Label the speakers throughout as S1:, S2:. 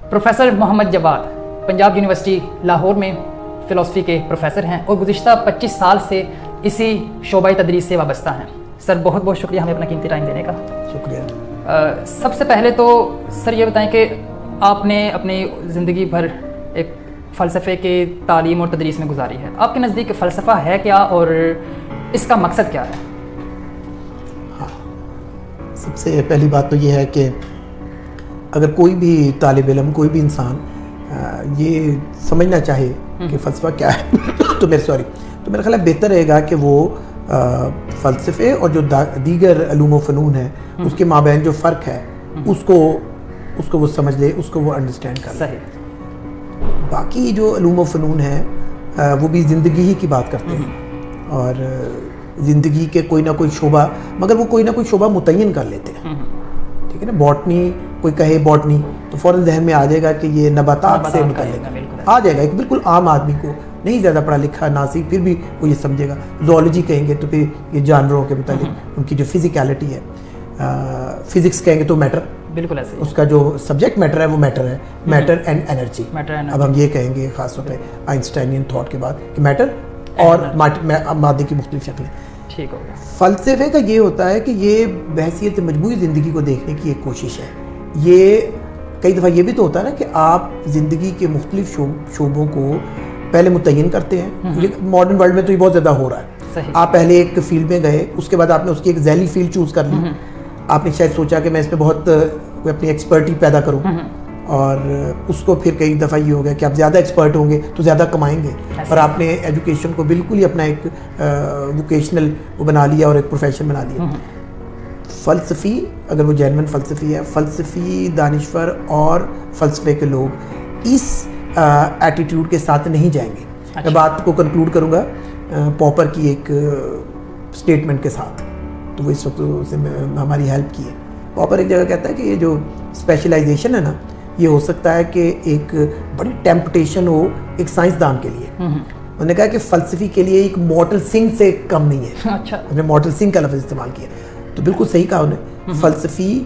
S1: Professor محمد جواد Punjab university Lahore میں فلسفی کے پروفیسر ہیں اور گزشتہ 25 سال سے اسی شعبۂ تدریس سے وابستہ ہیں. سر بہت بہت شکریہ ہمیں اپنا قیمتی ٹائم دینے کا.
S2: شکریہ.
S1: سب سے پہلے تو سر یہ بتائیں کہ آپ نے اپنی زندگی بھر ایک فلسفے کے تعلیم اور تدریس میں گزاری ہے. آپ کے نزدیک فلسفہ ہے کیا اور اس کا مقصد کیا ہے؟
S2: ہاں، سب سے پہلی بات تو یہ ہے کہ اگر کوئی بھی طالب علم، کوئی بھی انسان یہ سمجھنا چاہے کہ فلسفہ کیا ہے تو میرا خیال ہے بہتر رہے گا کہ وہ فلسفے اور جو دیگر علوم و فنون ہیں اس کے مابین جو فرق ہے اس کو وہ سمجھ لے، اس کو وہ انڈرسٹینڈ کر لے.
S1: صحیح.
S2: باقی جو علوم و فنون ہیں وہ بھی زندگی ہی کی بات کرتے ہیں اور زندگی کے کوئی نہ کوئی شعبہ، مگر وہ کوئی نہ کوئی شعبہ متعین کر لیتے ہیں. ٹھیک ہے نا، باٹنی کوئی کہے باٹنی تو فوراً ذہن میں آ جائے گا کہ یہ نباتات سے متعلق آ جائے گا. ایک بالکل عام آدمی کو نہیں زیادہ پڑھا لکھا ناسی پھر بھی وہ یہ سمجھے گا. زوالوجی کہیں گے تو پھر یہ جانوروں کے متعلق ان کی جو فزیکیلٹی ہے. فزکس کہیں گے تو میٹر،
S1: بالکل ایسے
S2: اس کا جو سبجیکٹ میٹر ہے وہ میٹر ہے، میٹر اینڈ انرجی. اب ہم یہ کہیں گے خاص طور پہ آئنسٹائنین تھاٹ کے بعد کہ میٹر اور مادے کی مختلف شکلیں.
S1: ٹھیک ہو گیا.
S2: فلسفے کا یہ ہوتا ہے کہ یہ بحیثیت مجموعی زندگی کو دیکھنے کی ایک کوشش ہے. یہ کئی دفعہ یہ بھی تو ہوتا ہے نا کہ آپ زندگی کے مختلف شعبوں کو پہلے متعین کرتے ہیں. ماڈرن ورلڈ میں تو یہ بہت زیادہ ہو رہا ہے. آپ پہلے ایک فیلڈ میں گئے، اس کے بعد آپ نے اس کی ایک ذیلی فیلڈ چوز کر لی. آپ نے شاید سوچا کہ میں اس میں بہت اپنی ایکسپرٹی پیدا کروں اور اس کو پھر کئی دفعہ یہ ہو گیا کہ آپ زیادہ ایکسپرٹ ہوں گے تو زیادہ کمائیں گے اور آپ نے ایجوکیشن کو بالکل ہی اپنا ایک ووکیشنل وہ بنا لیا اور ایک پروفیشن بنا لیا. فلسفی اگر وہ جینوئن فلسفی ہے، فلسفی دانشور اور فلسفے کے لوگ اس ایٹیٹیوڈ کے ساتھ نہیں جائیں گے. میں بات کو کنکلوڈ کروں گا پاپر کی ایک اسٹیٹمنٹ کے ساتھ، تو وہ اس وقت اسے ہماری ہیلپ کی ہے. پاپر ایک جگہ کہتا ہے کہ یہ جو اسپیشلائزیشن ہے نا، یہ ہو سکتا ہے کہ ایک بڑی ٹیمپٹیشن ہو ایک سائنسدان کے لیے. انہوں نے کہا کہ فلسفی کے لیے ایک مارٹل سنگ سے کم نہیں ہے. انہوں نے مارٹل سنگ کا لفظ استعمال کیا تو بالکل صحیح کہا انہوں نے. فلسفی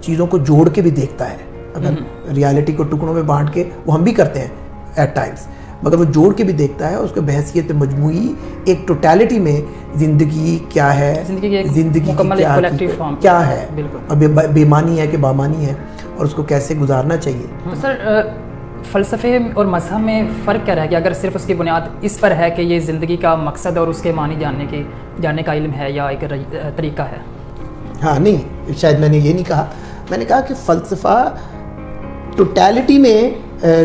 S2: چیزوں کو جوڑ کے بھی دیکھتا ہے. اگر ریالٹی کو ٹکڑوں میں بانٹ کے وہ ہم بھی کرتے ہیں ایٹ ٹائمس، مگر وہ جوڑ کے بھی دیکھتا ہے. اس کو بحیثیت مجموعی ایک ٹوٹیلٹی میں زندگی کیا ہے، زندگی کیا ہے اور بے معنی ہے کہ بامانی ہے اور اس کو کیسے گزارنا چاہیے.
S1: سر فلسفے اور مذہب میں فرق کیا رہ گیا اگر صرف اس کی بنیاد اس پر ہے کہ یہ زندگی کا مقصد اور اس کے معنی جاننے کا علم ہے یا ایک طریقہ ہے؟
S2: ہاں نہیں، شاید میں نے یہ نہیں کہا. میں نے کہا کہ فلسفہ ٹوٹیلٹی میں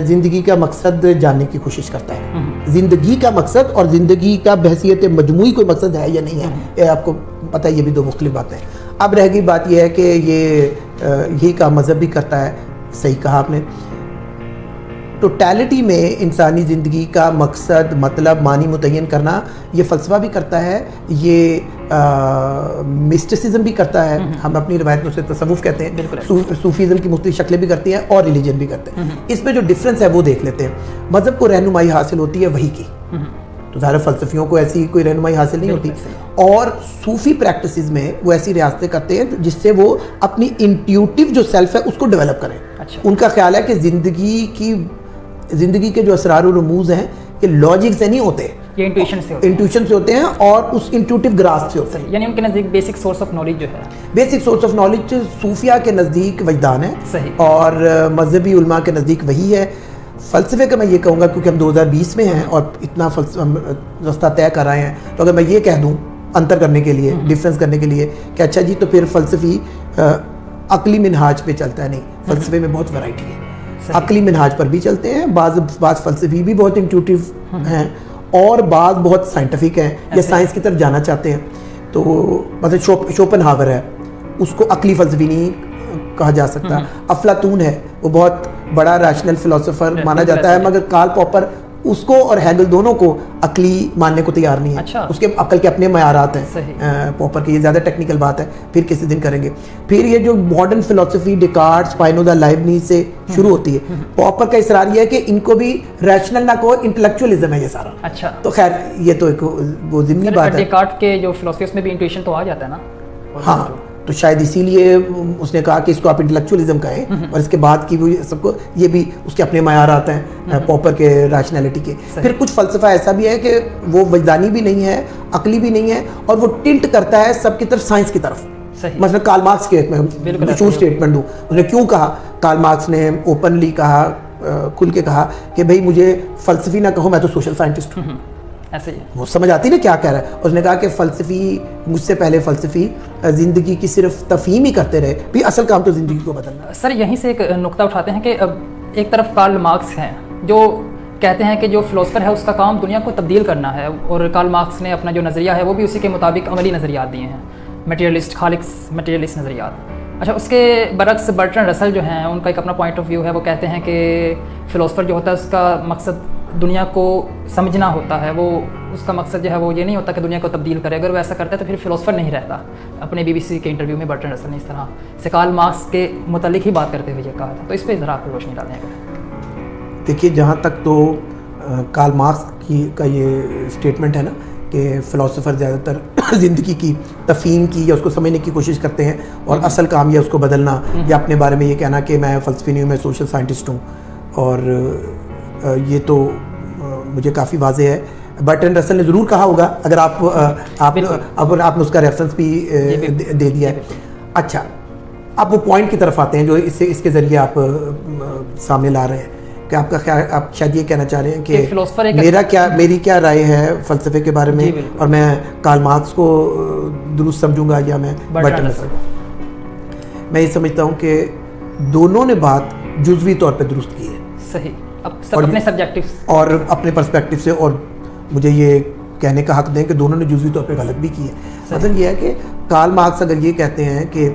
S2: زندگی کا مقصد جاننے کی کوشش کرتا ہے. زندگی کا مقصد اور زندگی کا بحیثیت مجموعی کوئی مقصد ہے یا نہیں ہے، یہ آپ کو پتہ ہے، یہ بھی دو مختلف باتیں ہیں. اب رہ گئی بات یہ ہے کہ یہی کا مذہب بھی کرتا ہے. صحیح کہا آپ نے. ٹوٹیلٹی میں انسانی زندگی کا مقصد، مطلب، معنی متعین کرنا یہ فلسفہ بھی کرتا ہے، یہ مسٹسزم بھی کرتا ہے. ہم اپنی روایت میں اسے تصوف کہتے ہیں. صوفیزم کی مختلف شکلیں بھی کرتی ہیں اور ریلیجن بھی کرتے ہیں. اس میں جو ڈفرینس ہے وہ دیکھ لیتے ہیں. مذہب کو رہنمائی حاصل ہوتی ہے وحی کی، تو ظاہر فلسفیوں کو ایسی کوئی رہنمائی حاصل نہیں ہوتی. اور صوفی پریکٹسز میں وہ ایسی ریاستیں کرتے ہیں جس سے وہ اپنی انٹیوٹیو جو سیلف ہے اس کو ڈیولپ کریں. ان کا خیال ہے کہ زندگی کے جو اسرار و رموز ہیں یہ لاجک سے نہیں ہوتے، یہ انٹویشن سے ہوتے ہیں اور اس انٹیوٹیو گراسپ سے ہوتے ہیں.
S1: یعنی ان کے نزدیک بیسک سورس آف نالج جو ہے،
S2: بیسک سورس آف نالج صوفیہ کے نزدیک وجدان ہے اور مذہبی علماء کے نزدیک وہی ہے. فلسفے کا میں یہ کہوں گا کیونکہ ہم 2020 میں ہیں اور اتنا رستہ طے کر رہے ہیں، تو اگر میں یہ کہہ دوں انتر کرنے کے لیے، ڈفرینس کرنے کے لیے کہ اچھا جی تو پھر فلسفی عقلی منہاج پہ چلتا ہے، نہیں، فلسفے میں بہت ورائٹی ہے. عقلی منہاج پر بھی چلتے ہیں، بعض فلسفی بھی بہت انٹیوٹیو ہیں اور بعض بہت سائنٹیفک ہیں یا سائنس کی طرف جانا چاہتے ہیں. تو مثلا شوپن ہاور ہے، اس کو عقلی فلسفی نہیں کہا جا سکتا. افلاطون ہے، وہ بہت بڑا ریشنل فلسفر مانا جاتا ہے، مگر کارل پاپر اس کو اور ہیگل دونوں کو عقلی ماننے کو تیار نہیں ہے. اس کے عقل کے اپنے معیارات ہیں پاپر کے. یہ زیادہ ٹیکنیکل بات ہے، پھر کسی دن کریں گے. پھر یہ جو ماڈرن فلسفی ڈیکارٹ، اسپائنوزا، لائبنیز سے شروع ہوتی ہے. پاپر کا اصرار یہ ہے کہ ان کو بھی ریشنل نہ کہو، انٹلیکچوئلزم ہے یہ سارا.
S1: اچھا،
S2: تو خیر یہ تو ایک وہ ضمنی بات ہے.
S1: ڈیکارٹ کے جو فلسفی اس میں بھی انٹویشن تو آ جاتا ہے نا.
S2: ہاں تو شاید اسی لیے اس نے کہا کہ اس کو آپ انٹلیکچولیزم کہیں اور اس کے بعد کی بھی سب کو یہ بھی اس کے اپنے معیار آتے ہیں پاپر کے ریشنلٹی کے. پھر کچھ فلسفہ ایسا بھی ہے کہ وہ وجدانی بھی نہیں ہے, عقلی بھی نہیں ہے, اور وہ ٹنٹ کرتا ہے سب کی طرف, سائنس کی طرف. مثلا کارل مارکس کے مشہور اسٹیٹمنٹ دوں, اس نے کیوں کہا, کارل مارکس نے اوپنلی کہا, کھل کے کہا کہ بھئی مجھے فلسفی نہ کہو, میں تو سوشل سائنٹسٹ ہوں.
S1: ایسے ہی
S2: وہ سمجھ آتی نا کیا کہہ رہا ہے. اس نے کہا کہ فلسفی, مجھ سے پہلے فلسفی زندگی کی صرف تفہیم ہی کرتے رہے, بھی اصل کام تو زندگی کو بدلنا.
S1: سر یہیں سے ایک نقطہ اٹھاتے ہیں کہ ایک طرف کارل مارکس ہیں جو کہتے ہیں کہ جو فلسفر ہے اس کا کام دنیا کو تبدیل کرنا ہے, اور کارل مارکس نے اپنا جو نظریہ ہے وہ بھی اسی کے مطابق عملی نظریات دیے ہیں, میٹیریلسٹ, خالق میٹیریلسٹ نظریات. اچھا, اس کے برعکس برٹرن رسل جو ہیں ان کا ایک اپنا پوائنٹ آف ویو ہے. وہ کہتے ہیں کہ فلسفر جو ہوتا ہے اس کا مقصد دنیا کو سمجھنا ہوتا ہے, وہ اس کا مقصد جو ہے وہ یہ نہیں ہوتا کہ دنیا کو تبدیل کرے. اگر وہ ایسا کرتا ہے تو پھر فلسفر نہیں رہتا. اپنے BBC کے انٹرویو میں برٹرن رسل نے اس طرح سے کارل مارکس کے متعلق ہی بات کرتے ہوئے یہ کہا تھا. تو اس پہ ذرا آپ روشنی ڈالیں.
S2: دیکھیے, جہاں تک تو کارل مارکس کا یہ اسٹیٹمنٹ ہے نا کہ فلسفر زیادہ تر زندگی کی تفہیم کی یا اس کو سمجھنے کی کوشش کرتے ہیں, اور اصل کام یہ اس کو بدلنا, یا اپنے بارے میں یہ کہنا کہ میں فلسفی نہیں ہوں, میں سوشل سائنٹسٹ ہوں. اور یہ تو مجھے کافی واضح ہے. برٹرن رسل نے ضرور کہا ہوگا, اگر آپ نے اس کا ریفرنس بھی دے دیا ہے. اچھا, اب وہ پوائنٹ کی طرف آتے ہیں جو اس کے ذریعے آپ سامنے لا رہے ہیں کہ آپ کا خیال, آپ شاید یہ کہنا چاہ رہے ہیں کہ میری کیا رائے ہے فلسفے کے بارے میں, اور میں کارل مارکس کو درست سمجھوں گا یا میں برٹرن رسل. میں یہ سمجھتا ہوں کہ دونوں نے بات جزوی طور پہ درست کی ہے.
S1: صحیح, اپنے سبجیکٹو اور
S2: اپنے پرسپیکٹو سے, اور مجھے یہ کہنے کا حق دیں کہ دونوں نے جزوی طور پہ غلط بھی کی ہے. مثلا یہ ہے کہ کارل مارکس اگر یہ کہتے ہیں کہ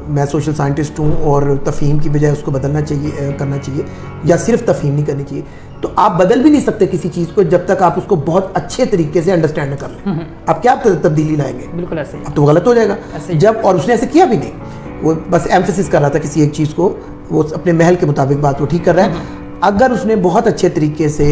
S2: میں سوشل سائنٹسٹ ہوں اور تفہیم کی بجائے اس کو بدلنا چاہیے, کرنا چاہیے, یا صرف تفہیم نہیں کرنی چاہیے, تو آپ بدل بھی نہیں سکتے کسی چیز کو جب تک آپ اس کو بہت اچھے طریقے سے انڈرسٹینڈ نہ کر لیں. آپ کیا تبدیلی لائیں گے؟
S1: بالکل ایسے ہی,
S2: اب تو غلط ہو جائے گا. جب, اور اس نے ایسے کیا بھی نہیں, وہ بس ایمفیسس کر رہا تھا کسی ایک چیز کو, وہ اپنے محل کے مطابق بات وہ ٹھیک کر رہا ہے. اگر اس نے بہت اچھے طریقے سے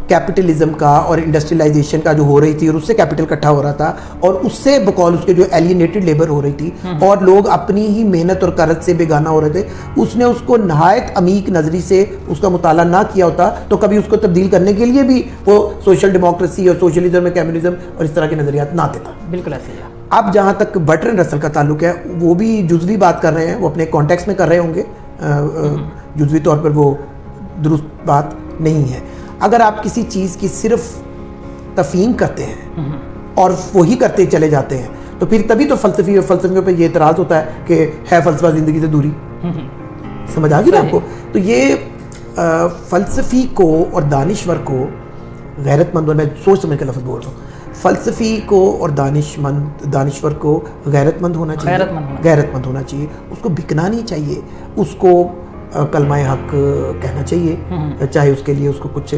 S2: کیپٹلزم کا اور انڈسٹریلائزیشن کا جو ہو رہی تھی, اور اس سے کیپٹل اکٹھا ہو رہا تھا, اور اس سے بقول اس کے جو ایلینیٹڈ لیبر ہو رہی تھی, اور لوگ اپنی ہی محنت اور قرض سے بیگانہ ہو رہے تھے, اس نے اس کو نہایت عمیق نظری سے اس کا مطالعہ نہ کیا ہوتا تو کبھی اس کو تبدیل کرنے کے لیے بھی وہ سوشل ڈیموکریسی اور سوشلزم میں کمیونزم اور اس طرح کے نظریات نہ دیتا.
S1: بالکل ایسے ہی.
S2: اب جہاں تک برٹرن رسل کا تعلق ہے, وہ بھی جزوی بات کر رہے ہیں, وہ اپنے کانٹیکس میں کر رہے ہوں گے, جزوی طور پر وہ درست بات نہیں ہے. اگر آپ کسی چیز کی صرف تفہیم کرتے ہیں اور وہی کرتے چلے جاتے ہیں تو پھر تبھی تو فلسفیوں پہ یہ اعتراض ہوتا ہے کہ ہے فلسفہ زندگی سے دوری. سمجھ آ گئی نا آپ کو؟ تو یہ فلسفی کو اور دانشور کو غیرت مند, اور میں سوچ سمجھ کے لفظ بول رہا ہوں, فلسفی کو اور دانشور کو غیرت مند ہونا چاہیے. اس کو بکنا نہیں چاہیے, اس کو کلمہ حق کہنا چاہیے, چاہے اس کے لیے اس کو کچھ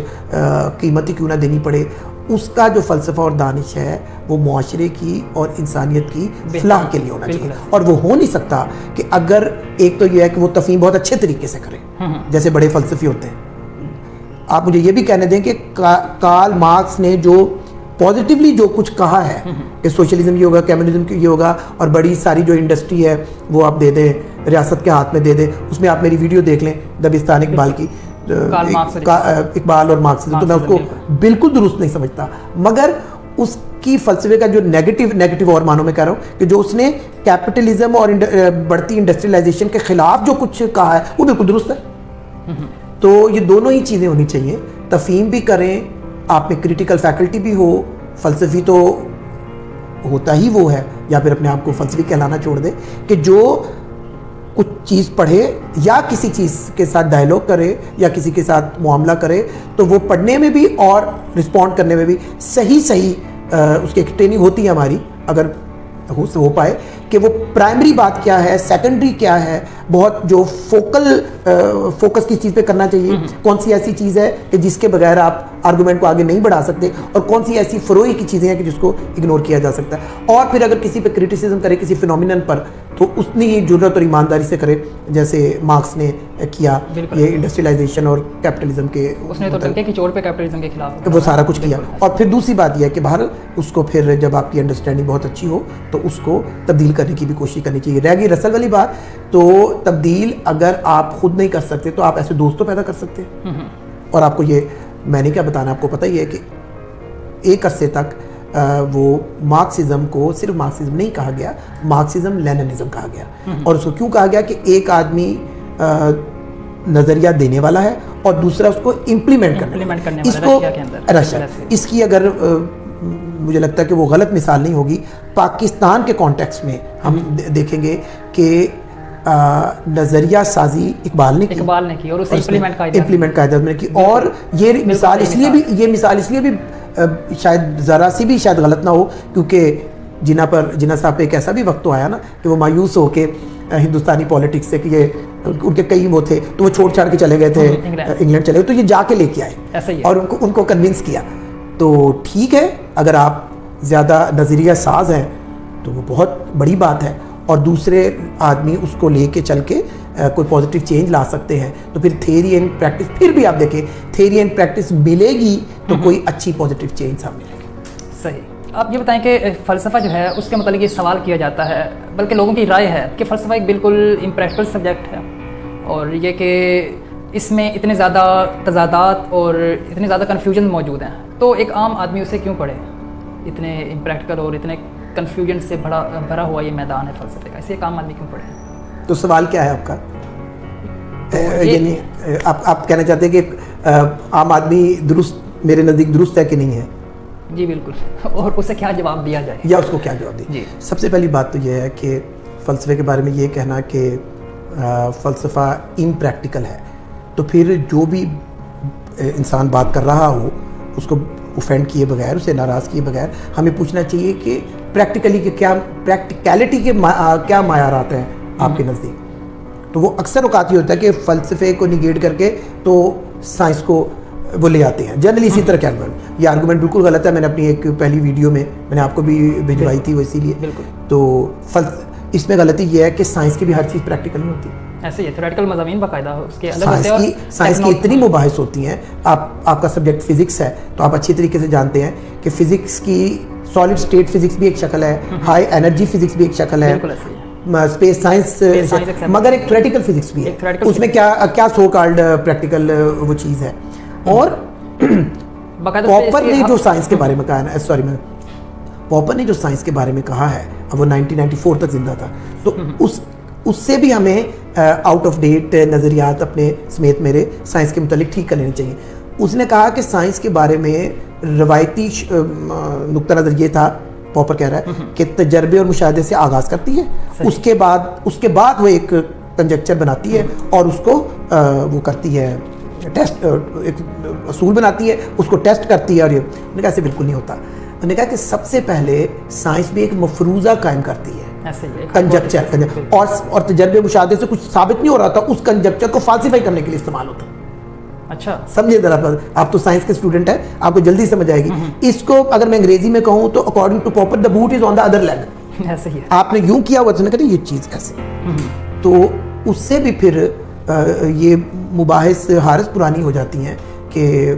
S2: قیمت ہی کیوں نہ دینی پڑے. اس کا جو فلسفہ اور دانش ہے وہ معاشرے کی اور انسانیت کی فلاح کے لیے ہونا چاہیے. اور وہ ہو نہیں سکتا کہ اگر ایک تو یہ ہے کہ وہ تفہیم بہت اچھے طریقے سے کرے جیسے بڑے فلسفی ہوتے ہیں. آپ مجھے یہ بھی کہنے دیں کہ کارل مارکس نے جو پازیٹیولی جو کچھ کہا ہے کہ سوشلزم یہ ہوگا, کمیونزم یہ ہوگا, اور بڑی ساری جو انڈسٹری ہے وہ آپ دے دیں, ریاست کے ہاتھ میں دے دیں. اس میں آپ میری ویڈیو دیکھ لیں دبستان اقبال کی, اقبال اور مارکس, تو میں اس کو بالکل درست نہیں سمجھتا. مگر اس کی فلسفے کا جو نیگیٹو اور معنوں میں کہہ رہا ہوں کہ جو اس نے کیپٹلزم اور بڑھتی انڈسٹریلائزیشن کے خلاف جو کچھ کہا ہے وہ بالکل درست ہے. تو یہ دونوں ہی چیزیں ہونی چاہیے, تفہیم بھی کریں, آپ میں کریٹیکل فیکلٹی بھی ہو. فلسفی تو ہوتا ہی وہ ہے, یا پھر اپنے آپ کو فلسفی کہلانا چھوڑ دے کہ جو کچھ چیز پڑھے یا کسی چیز کے ساتھ ڈائیلاگ کرے یا کسی کے ساتھ معاملہ کرے تو وہ پڑھنے میں بھی اور رسپونڈ کرنے میں بھی صحیح اس کی ایک ٹریننگ ہوتی ہے ہماری, اگر ہو پائے کہ وہ پرائمری بات کیا ہے, سیکنڈری کیا ہے, بہت جو فوکس کس چیز پہ کرنا چاہیے, کون سی ایسی چیز ہے کہ جس کے بغیر آپ آرگومنٹ کو آگے نہیں بڑھا سکتے, اور کون سی ایسی فروئی کی چیزیں ہیں کہ جس کو اگنور کیا جا سکتا ہے. اور پھر اگر کسی پہ کرٹیسزم کرے کسی فینومینن پر تو اتنی ہی جرات اور ایمانداری سے کرے جیسے مارکس نے کیا یہ انڈسٹریلائزیشن اور کیپٹلزم کے,
S1: اس نے تو ڈنکے کی چوٹ پہ کیپٹلزم کے خلاف
S2: وہ سارا کچھ کیا. اور پھر دوسری بات یہ ہے کہ بہرحال اس کو پھر جب آپ کی انڈرسٹینڈنگ بہت اچھی ہو تو اس کو تبدیل کرنے کی بھی کوشش کرنی چاہیے. رہ گئی رسل والی بات, تو تبدیل اگر آپ خود نہیں کر سکتے تو آپ ایسے دوستوں پیدا کر سکتے ہیں. اور آپ کو یہ میں نے کیا بتانا, آپ کو پتہ ہی ہے کہ ایک عرصے تک وہ مارکسزم کو صرف مارکسزم نہیں کہا گیا, مارکسزم لیننزم کہا گیا. اور اس کو کیوں کہا گیا کہ ایک آدمی نظریہ دینے والا ہے اور دوسرا اس کو امپلیمنٹ کرنے والا. اس کو رشیا, اس کی اگر مجھے لگتا ہے کہ وہ غلط مثال نہیں ہوگی, پاکستان کے کانٹیکسٹ میں ہم دیکھیں گے کہ نظریہ سازی اقبال نے کی اور اسے امپلیمنٹ قاعدت میں کی. اور یہ مثال اس لیے بھی شاید ذرا سی بھی شاید غلط نہ ہو کیونکہ جناح صاحب پہ ایک ایسا بھی وقت تو آیا نا کہ وہ مایوس ہو کے ہندوستانی پولیٹکس سے کہ یہ ان کے کئی وہ تھے تو وہ چھوڑ چھاڑ کے چلے گئے تھے انگلینڈ چلے گئے, تو یہ جا کے لے کے آئے اور ان کو کنونس کیا. تو ٹھیک ہے, اگر آپ زیادہ نظریہ ساز ہیں تو وہ بہت بڑی بات ہے, اور دوسرے آدمی اس کو لے کے چل کے کوئی پازیٹیو چینج لا سکتے ہیں, تو پھر تھیوری اینڈ پریکٹس, پھر بھی آپ دیکھیں تھیوری اینڈ پریکٹس ملے گی تو کوئی اچھی پازیٹیو چینج سامنے آئے گی.
S1: صحیح. آپ یہ بتائیں کہ فلسفہ جو ہے اس کے متعلق یہ سوال کیا جاتا ہے, بلکہ لوگوں کی رائے ہے کہ فلسفہ ایک بالکل امپریکٹیکل سبجیکٹ ہے, اور یہ کہ اس میں اتنے زیادہ تضادات اور اتنے زیادہ کنفیوژن موجود ہیں, تو ایک عام آدمی اسے کیوں پڑھے؟ اتنے امپریکٹیکل اور اتنے کنفیوژن سے بھرا ہوا یہ میدان ہے فلسفے کا, اسے ایک عام آدمی کیوں پڑھے؟
S2: تو سوال کیا ہے آپ کا؟ یعنی آپ کہنا چاہتے ہیں کہ عام آدمی درست میرے نزدیک درست ہے کہ نہیں ہے؟
S1: جی بالکل, اور اسے کیا جواب دیا جائے
S2: یا اس کو کیا جواب دیں؟ سب سے پہلی بات تو یہ ہے کہ فلسفے کے بارے میں یہ کہنا کہ فلسفہ امپریکٹیکل ہے, تو پھر جو بھی انسان بات کر رہا ہو اس کو اوفینڈ کیے بغیر, اسے ناراض کیے بغیر ہمیں پوچھنا چاہیے کہ پریکٹیکلی کے کیا پریکٹیکلٹی کے کیا معیارات ہیں آپ کے نزدیک. تو وہ اکثر اوقات یہ ہوتا ہے کہ فلسفے کو نگیٹ کر کے تو سائنس کو وہ لے آتے ہیں, جنرلی اسی طرح کے آرگومنٹ. یہ آرگومنٹ بالکل غلط ہے, میں نے اپنی ایک پہلی ویڈیو میں نے آپ کو بھی بھجوائی تھی وہ اسی لیے. تو اس میں غلطی یہ ہے کہ سائنس کی بھی ہر چیز پریکٹیکل نہیں ہوتی.
S1: ایسے ہی تھیوریٹیکل مضامین باقاعدہ اس کے
S2: سائنس کی اتنی مباحث ہوتی ہیں. آپ کا سبجیکٹ فزکس ہے تو آپ اچھی طریقے سے جانتے ہیں کہ فزکس کی سالڈ اسٹیٹ فزکس بھی ایک شکل ہے, ہائی انرجی فزکس بھی ایک شکل ہے, اسپیس سائنس مگر ایک تھیوریٹیکل فزکس بھی ہے. اس میں کیا سو کالڈ پریکٹیکل وہ چیز ہے. اور پاپر نے جو سائنس کے بارے میں کہا ہے, سوری میں پاپر نے جو سائنس کے بارے میں کہا ہے, اب وہ 1994 تک زندہ تھا, تو اس سے بھی ہمیں آؤٹ آف ڈیٹ نظریات اپنے سمیت میرے سائنس کے متعلق ٹھیک کر لینے چاہیے. اس نے کہا کہ سائنس کے بارے میں روایتی نقطہ نظر یہ تھا, پاپر کہہ رہا ہے کہ تجربے اور مشاہدے سے آغاز کرتی ہے, اس کے بعد وہ ایک کنجکچر بناتی ہے اور اس کو وہ کرتی ہے ٹیسٹ, ایک اصول بناتی ہے, اس کو ٹیسٹ کرتی ہے. اور یہ انہوں نے کہا ایسے بالکل نہیں ہوتا. انہوں نے کہا کہ سب سے پہلے سائنس بھی ایک مفروضہ قائم کرتی ہے, کنجکچر, اور تجربے مشاہدے سے کچھ ثابت نہیں ہو رہا تھا, اس کنجکچر کو فالسیفائی کرنے کے لیے استعمال ہوتا ہے.
S1: اچھا
S2: سمجھے ذرا, آپ تو سائنس کے اسٹوڈنٹ ہیں, آپ کو جلدی سمجھ آئے گی. اس کو اگر میں انگریزی میں کہوں تو according to Popper the boot is on the other leg.
S1: ایسے ہی
S2: آپ نے یوں کیا ہوا تو نے کہا یہ چیز ایسے. تو اس سے بھی پھر یہ مباحث حارث پرانی ہو جاتی ہیں کہ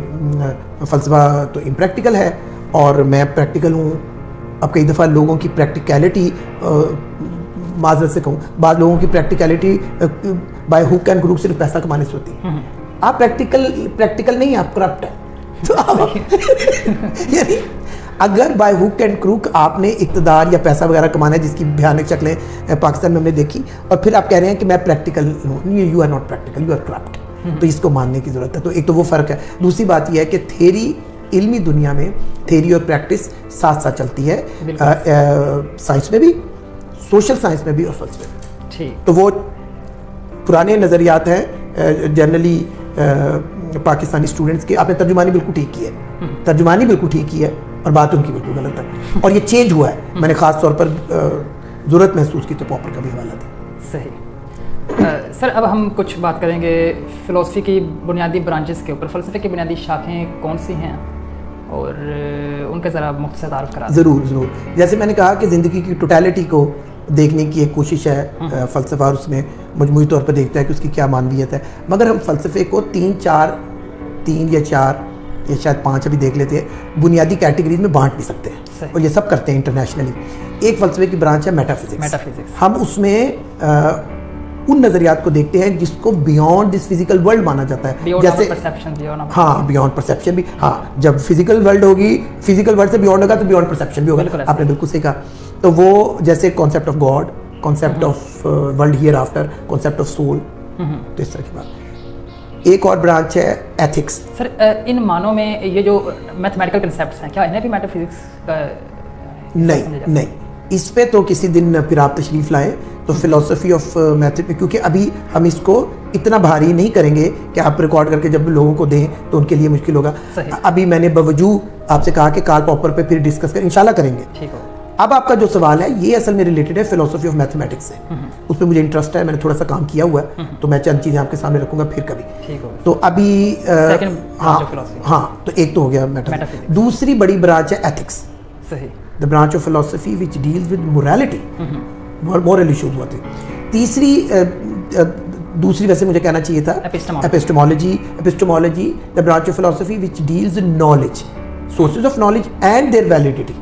S2: فلسفہ تو امپریکٹیکل ہے اور میں پریکٹیکل ہوں. اب کئی دفعہ لوگوں کی پریکٹیکلٹی, معذرت سے کہوں, بعض لوگوں کی پریکٹیکلٹی بائی ہک اینڈ کروک صرف پیسہ کمانے سے ہوتی ہے. آپ پریکٹیکل نہیں, آپ کرپٹ ہیں. تو یعنی اگر بائی ہک اینڈ کروک آپ نے اقتدار یا پیسہ وغیرہ کمانا ہے, جس کی بھیانک شکلیں پاکستان میں ہم نے دیکھی, اور پھر آپ کہہ رہے ہیں کہ میں پریکٹیکل ہوں, you are not practical, you are corrupt. تو اس کو ماننے کی ضرورت ہے. تو ایک تو وہ فرق ہے. دوسری بات یہ ہے کہ تھیری, علمی دنیا میں تھیری اور پریکٹس ساتھ ساتھ چلتی ہے, سائنس میں بھی, سوشل سائنس میں بھی اور فلسفے میں. تو وہ پرانے نظریات ہیں جنرلی پاکستانی اسٹوڈنٹس کے. آپ نے ترجمانی بالکل ٹھیک کی ہے, ترجمانی بالکل ٹھیک کی ہے, اور بات ان کی بالکل غلط ہے, اور یہ چینج ہوا ہے. میں نے خاص طور پر ضرورت محسوس کی تو پاپر کا بھی حوالہ تھا.
S1: صحیح. سر اب ہم کچھ بات کریں گے فلسفی کی بنیادی برانچز کے اوپر. فلسفے کی بنیادی شاخیں کون سی ہیں اور ان کا ذرا مختصر تعارف کرا دیں.
S2: ضرور. جیسے میں نے کہا کہ زندگی کی ٹوٹیلٹی کو دیکھنے کی ایک کوشش ہے فلسفہ, اور اس میں مجموعی طور پر دیکھتا ہے کہ اس کی کیا معنویت ہے, مگر ہم فلسفے کو تین یا چار یا شاید 5 ابھی دیکھ لیتے ہیں بنیادی کیٹیگریز میں بانٹ بھی سکتے ہیں, اور یہ سب کرتے ہیں انٹرنیشنلی. ایک فلسفے کی برانچ ہے میٹا فزکس. ہم اس میں ان نظریات کو دیکھتے ہیں جس کو بیونڈ دس فزیکل ورلڈ مانا جاتا ہے, جیسے بیونڈ پرسیپشن بھی. جب فزیکل ورلڈ ہوگی, فزیکل ورلڈ سے بیونڈ ہوگا تو بیونڈ پرسیپشن بھی ہوگا. آپ نے بالکل صحیح کہا. تو وہ جیسے concept of God, concept of world hereafter, concept of soul, تو اس طرح کی بات. ایک اور برانچ ہے ایتھکس.
S1: سر ان معنوں میں یہ جو میتھمیٹیکل کنسیپٹس ہیں, کیا انہیں بھی میٹا فزکس کا
S2: نہیں, اس پہ تو کسی دن پھر آپ تشریف لائیں تو فلسفی آف میتھ, کیونکہ ابھی ہم اس کو اتنا بھاری نہیں کریں گے کہ آپ ریکارڈ کر کے جب لوگوں کو دیں تو ان کے لیے مشکل ہوگا. ابھی میں نے باوجود آپ سے کہا کہ کارل پاپر پہ پھر ڈسکس کر انشاءاللہ کریں گے.
S1: ٹھیک ہو.
S2: اب آپ کا جو سوال ہے یہ اصل میں ریلیٹڈ ہے فلسفی آف میتھمیٹکس سے. اس پہ مجھے انٹرسٹ ہے, میں نے تھوڑا سا کام کیا ہوا ہے, تو میں چند چیزیں آپ کے سامنے رکھوں گا پھر کبھی. تو ابھی ہاں, تو ایک تو ہو گیا میٹافزکس. دوسری بڑی برانچ ہے ethics, the branch of philosophy which deals with morality, moral issues ہوتے. دوسری ویسے مجھے کہنا چاہیے تھا epistemology, the branch of philosophy which deals with knowledge, sources of knowledge and their validity.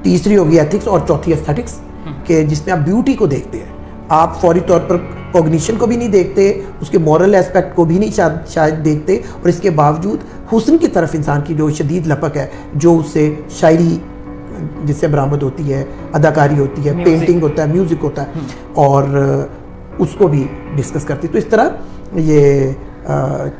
S2: تیسری ہوگی ایتھکس, اور چوتھی ایستھیٹکس, کہ جس میں آپ بیوٹی کو دیکھتے ہیں. آپ فوری طور پر کوگنیشن کو بھی نہیں دیکھتے, اس کے مورل اسپیکٹ کو بھی نہیں شاید دیکھتے, اور اس کے باوجود حسن کی طرف انسان کی جو شدید لپک ہے, جو اس سے شاعری جس سے برآمد ہوتی ہے, اداکاری ہوتی ہے, پینٹنگ ہوتا ہے, میوزک ہوتا ہے, اور اس کو بھی ڈسکس کرتی. تو اس طرح یہ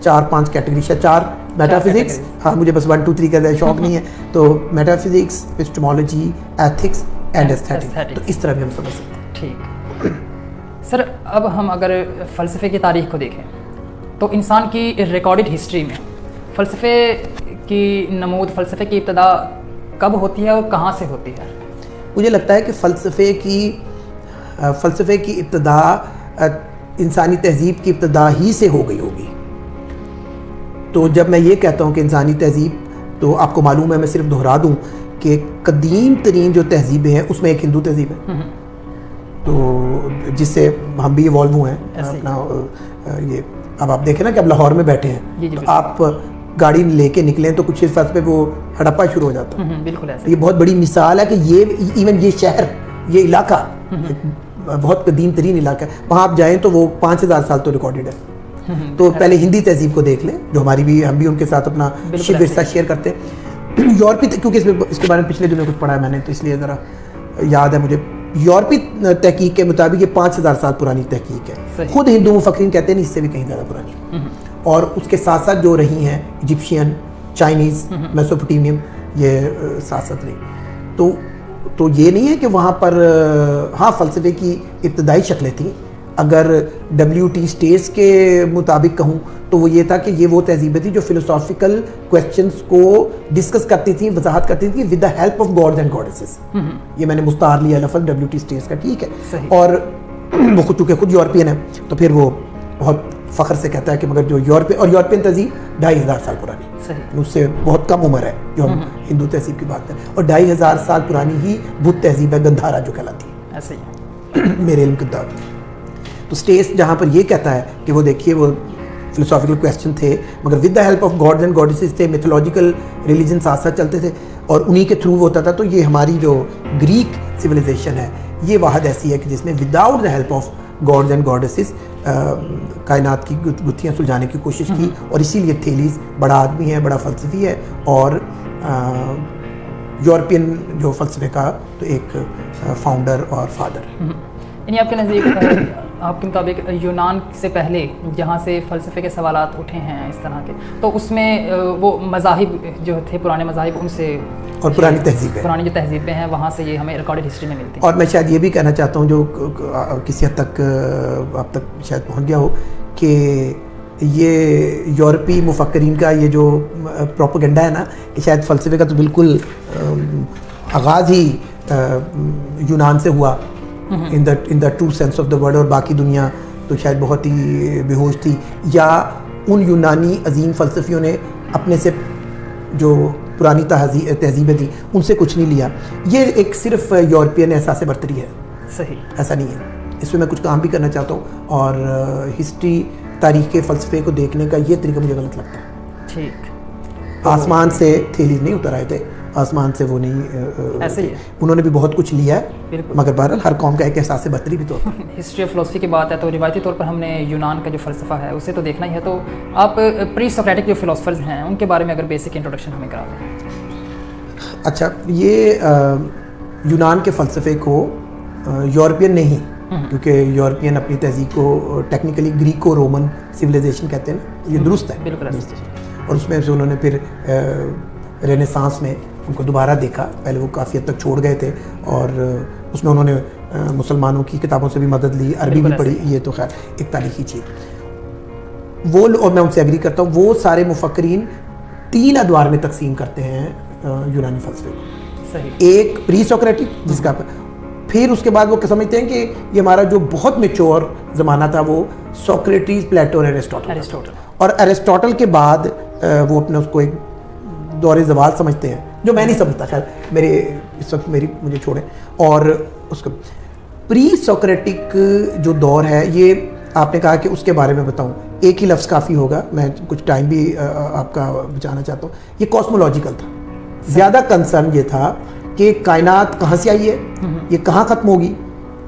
S2: 4-5 کیٹیگری ہے. 4 میٹا فزکس, ہاں مجھے بس 1 2 3 کا شوق نہیں ہے, تو meta physics, ایپسٹمولوجی, ethics and aesthetics, تو اس طرح بھی ہم سمجھ سکتے ہیں.
S1: ٹھیک. سر اب ہم اگر فلسفے کی تاریخ کو دیکھیں تو انسان کی ریکارڈڈ ہسٹری میں فلسفے کی نمود, فلسفے کی ابتدا کب ہوتی ہے اور کہاں سے ہوتی ہے؟
S2: مجھے لگتا ہے کہ فلسفے کی ابتدا انسانی تہذیب کی ابتدا ہی سے ہو گئی ہوگی. تو جب میں یہ کہتا ہوں کہ انسانی تہذیب, تو آپ کو معلوم ہے, میں صرف دہرا دوں کہ قدیم ترین جو تہذیبیں ہیں اس میں ایک ہندو تہذیب ہے, تو جس سے ہم بھی ایوالو ہوئے ہیں اپنا. یہ اب آپ دیکھیں نا کہ اب لاہور میں بیٹھے ہیں, تو آپ گاڑی لے کے نکلیں تو کچھ اس پہ وہ ہڑپا شروع ہو جاتا ہے.
S1: بالکل ایسا.
S2: یہ بہت بڑی مثال ہے کہ یہ شہر, یہ علاقہ بہت قدیم ترین علاقہ ہے. وہاں آپ جائیں تو وہ 5000 سال تو ریکارڈڈ ہے. تو پہلے ہندی تہذیب کو دیکھ لیں, جو ہم بھی ان کے ساتھ اپنا ورثہ شیئر کرتے ہیں. یورپی, کیونکہ اس کے بارے میں پچھلے دنوں کچھ پڑھا ہے میں نے, تو اس لیے ذرا یاد ہے مجھے. یورپی تحقیق کے مطابق یہ 5000 سال پرانی تحقیق ہے. خود ہندو مفکرین کہتے ہیں اس سے بھی کہیں زیادہ پرانی. اور اس کے ساتھ ساتھ جو رہی ہیں ایجپشین, چائنیز, میسوپوٹیمیم, یہ ساتھ ساتھ رہی. تو یہ نہیں ہے کہ وہاں پر ہاں فلسفے کی ابتدائی شکلیں تھیں. اگر WT اسٹیٹس کے مطابق کہوں تو وہ یہ تھا کہ یہ وہ تہذیبیں تھیں جو فلسافیکل کویسچنس کو ڈسکس کرتی تھیں, وضاحت کرتی تھیں with the help of gods and goddesses. یہ میں نے مستعار لیا لفظ WT اسٹیٹس کا, ٹھیک ہے. اور وہ چونکہ خود یورپین ہے تو پھر وہ بہت فخر سے کہتا ہے کہ مگر جو یورپین تہذیب 2500 سال پرانی, اس سے بہت کم عمر ہے جو ہم ہندو تہذیب کی بات کریں. اور 2500 سال پرانی ہی بدھ تہذیب ہے, گندھارا جو کہلاتی ہے, ایسے ہی میرے علم کے مطابق. تو اسٹیٹس جہاں پر یہ کہتا ہے کہ وہ دیکھیے وہ فلسافیکل کویسچن تھے, مگر with the help of gods and goddesses تھے, میتھولوجیکل ریلیجن ساتھ ساتھ چلتے تھے, اور انہی کے تھرو ہوتا تھا. تو یہ ہماری جو گریک سویلائزیشن ہے یہ واحد ایسی ہے کہ جس نے without the help of gods and goddesses کائنات کی گتھیاں سلجھانے کی کوشش کی. اور اسی لیے تھیلیز بڑا آدمی ہے, بڑا فلسفی ہے, اور یورپین جو فلسفے کا تو ایک فاؤنڈر اور فادر ہے.
S1: یعنی آپ کے نزدیک, آپ کے مطابق یونان سے پہلے جہاں سے فلسفے کے سوالات اٹھے ہیں اس طرح کے, تو اس میں وہ مذاہب جو تھے, پرانے مذاہب, ان سے
S2: اور پرانی تہذیبیں,
S1: پرانی جو تہذیبیں ہیں وہاں سے یہ ہمیں ریکارڈڈ ہسٹری میں ملتی ہیں. اور
S2: میں شاید یہ بھی کہنا چاہتا ہوں, جو کسی حد تک آپ تک شاید پہنچ گیا ہو, کہ یہ یورپی مفکرین کا یہ جو پروپیگنڈا ہے نا, کہ شاید فلسفے کا تو بالکل آغاز ہی یونان سے ہوا in the true sense of the word, اور باقی دنیا تو شاید بہت ہی بے ہوش تھی، یا ان یونانی عظیم فلسفیوں نے اپنے سے جو پرانی تہذیبیں تھیں ان سے کچھ نہیں لیا. یہ ایک صرف یورپین احساس برتری ہے.
S1: صحیح.
S2: ایسا نہیں ہے. اس میں میں کچھ کام بھی کرنا چاہتا ہوں، اور ہسٹری تاریخ کے فلسفے کو دیکھنے کا یہ طریقہ مجھے غلط لگتا ہے.
S1: ٹھیک.
S2: آسمان سے تھیلیز نہیں اتر آئے تھے، آسمان سے وہ نہیں،
S1: ایسے ہی ہے.
S2: انہوں نے بھی بہت کچھ لیا ہے،
S1: بالکل.
S2: مگر بہرحال ہر قوم کا ایک احساس برتری بھی تو ہوتا ہے.
S1: ہسٹری آف فلاسفی کی بات ہے تو روایتی طور پر ہم نے یونان کا جو فلسفہ ہے اسے تو دیکھنا ہی ہے. تو آپ پری سوکریٹک جو فلاسفرز ہیں ان کے بارے میں اگر بیسک انٹروڈکشن ہمیں کرا دیں.
S2: اچھا، یہ یونان کے فلسفے کو یورپین نہیں، کیونکہ یورپین اپنی تہذیب کو ٹیکنیکلی گریکو رومن سویلائزیشن کہتے ہیں نا، یہ درست ہے.
S1: بالکل.
S2: اور اس میں سے انہوں نے پھر رینیسانس میں ان کو دوبارہ دیکھا. پہلے وہ کافی حد تک چھوڑ گئے تھے، اور اس میں انہوں نے مسلمانوں کی کتابوں سے بھی مدد لی، عربی بھی پڑھی. یہ تو خیر ایک تاریخی چیز وہ، اور میں ان سے ایگری کرتا ہوں. وہ سارے مفکرین 3 ادوار میں تقسیم کرتے ہیں یونانی فلسفے کو.
S1: صحیح.
S2: ایک پری سوکریٹک، جس کا پھر اس کے بعد وہ سمجھتے ہیں کہ یہ ہمارا جو بہت میچور زمانہ تھا وہ سوکریٹیز، پلیٹو اور ایرسٹوٹل. اور ایرسٹوٹل کے بعد وہ اپنے اس کو ایک دور زوال سمجھتے ہیں، جو میں نہیں سمجھتا. خیر میرے اس وقت مجھے چھوڑیں. اور اس کو پری سوکریٹک جو دور ہے، یہ آپ نے کہا کہ اس کے بارے میں بتاؤں، ایک ہی لفظ کافی ہوگا، میں کچھ ٹائم بھی آپ کا بچانا چاہتا ہوں. یہ کاسمولوجیکل تھا. زیادہ کنسرن یہ تھا کہ کائنات کہاں سے آئی ہے، یہ کہاں ختم ہوگی،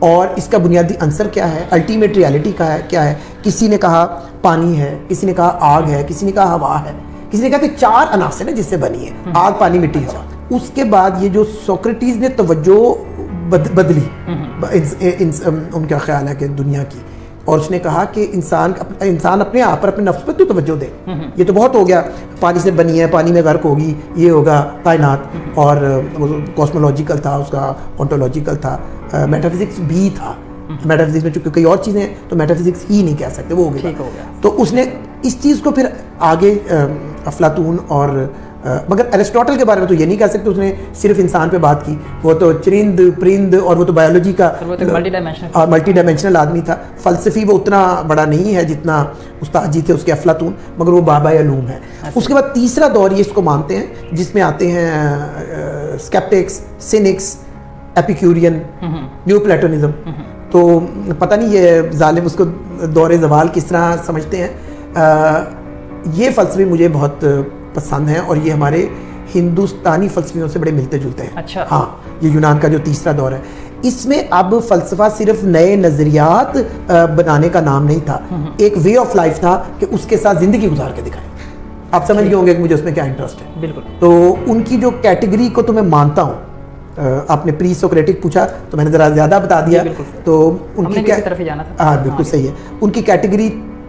S2: اور اس کا بنیادی عنصر کیا ہے، الٹیمیٹ ریالٹی کیا ہے. کسی نے کہا پانی ہے، کسی نے کہا آگ ہے، کسی نے کہا ہوا ہے، کسی نے کہا کہ 4 عناصر ہیں جس سے بنی ہے، آگ، پانی، مٹی، ہوا. اس کے بعد یہ جو سوکریٹیز نے توجہ بدلی، ان کا خیال ہے کہ دنیا کی، اور اس نے کہا کہ انسان اپنے آپ پر، اپنے نفس پر تو توجہ دے. یہ تو بہت ہو گیا، پانی سے بنی ہے، پانی میں غرق ہوگی، یہ ہوگا کائنات. اور کاسمولوجیکل تھا اس کا، اونٹولوجیکل تھا، میٹافزکس بھی تھا. میٹافزکس میں چونکہ کئی اور چیزیں ہیں تو میٹافزکس ہی نہیں کہہ سکتے، وہ ہو گیا. تو اس نے اس چیز کو پھر آگے افلاطون اور مگر ایرسٹوٹل کے بارے میں تو یہ نہیں کہہ سکتے، اس نے صرف انسان پہ بات کی. وہ تو چرند پرند، اور وہ تو بایولوجی کا ملٹی ڈائمینشنل آدمی تھا. فلسفی وہ اتنا بڑا نہیں ہے جتنا استاد جی تھے اس کے افلاطون، مگر وہ بابا علوم ہے. اس کے بعد تیسرا دور یہ اس کو مانتے ہیں جس میں آتے ہیں اسکیپٹکس، سینکس، ایپیکیورین، نیو پلیٹونزم. تو پتہ نہیں یہ ظالم اس کو دور زوال کس طرح سمجھتے ہیں. یہ فلسفے مجھے بہت پسند ہیں، اور یہ ہمارے ہندوستانی فلسفیوں سے بڑے ملتے جلتے ہیں.
S1: اچھا.
S2: ہاں، یہ یونان کا جو تیسرا دور ہے، اس میں اب فلسفہ صرف نئے نظریات بنانے کا نام نہیں تھا، ایک وے آف لائف تھا کہ اس کے ساتھ زندگی گزار کے دکھائیں. آپ سمجھ گئے ہوں گے کہ مجھے اس میں کیا انٹرسٹ ہے.
S1: بالکل.
S2: تو ان کی جو کیٹیگری کو تو میں مانتا ہوں. آپ نے پری سوکریٹک پوچھا تو میں نے ذرا زیادہ بتا دیا. تو ان کی
S1: طرف ہی جانا تھا.
S2: ہاں بالکل صحیح ہے. ان کی کیٹیگری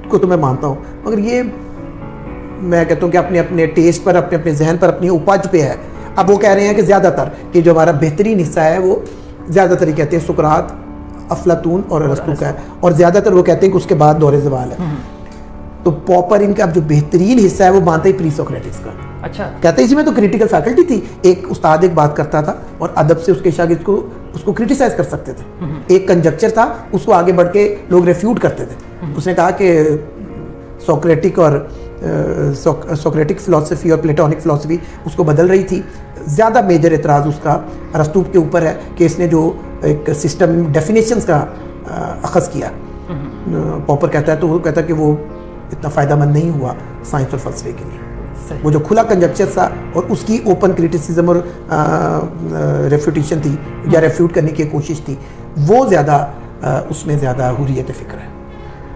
S2: کو تو میں مانتا ہوں، مگر یہ میں کہتا ہوں کہ اپنے ٹیسٹ پر، اپنے ذہن پر، اپنی اپج پہ ہے. اب وہ کہہ رہے ہیں کہ زیادہ تر کہ جو ہمارا بہترین حصہ ہے وہ زیادہ تر کہتے ہیں سقراط، افلاطون اور ارسطو کا ہے، اور زیادہ تر وہ کہتے ہیں کہ اس کے بعد دور زوال ہے. تو پاپر ان کا اب جو بہترین حصہ ہے وہ مانتے ہی پری سوکریٹکس کا.
S1: اچھا.
S2: کہتے ہیں اسی میں تو کریٹیکل فیکلٹی تھی. ایک استاد ایک بات کرتا تھا اور ادب سے اس کے شاگرد کو اس کو کرٹیسائز کر سکتے تھے. ایک کنجکچر تھا، اس کو آگے بڑھ کے لوگ ریفیوٹ کرتے تھے. اس نے کہا کہ سوکریٹک اور سوکریٹک فلسفی اور پلیٹونک فلسفی اس کو بدل رہی تھی. زیادہ میجر اعتراض اس کا ارسطو کے اوپر ہے کہ اس نے جو ایک سسٹم ڈیفینیشنز کا اخذ کیا. پاپر کہتا ہے تو وہ کہتا ہے کہ وہ اتنا فائدہ مند نہیں ہوا سائنس اور فلسفے کے لیے. وہ جو کھلا کنجکچر تھا اور اس کی اوپن کریٹیسزم اور ریفیوٹیشن تھی یا ریفیوٹ کرنے کی کوشش تھی، وہ زیادہ اس میں زیادہ حریت فکر ہے.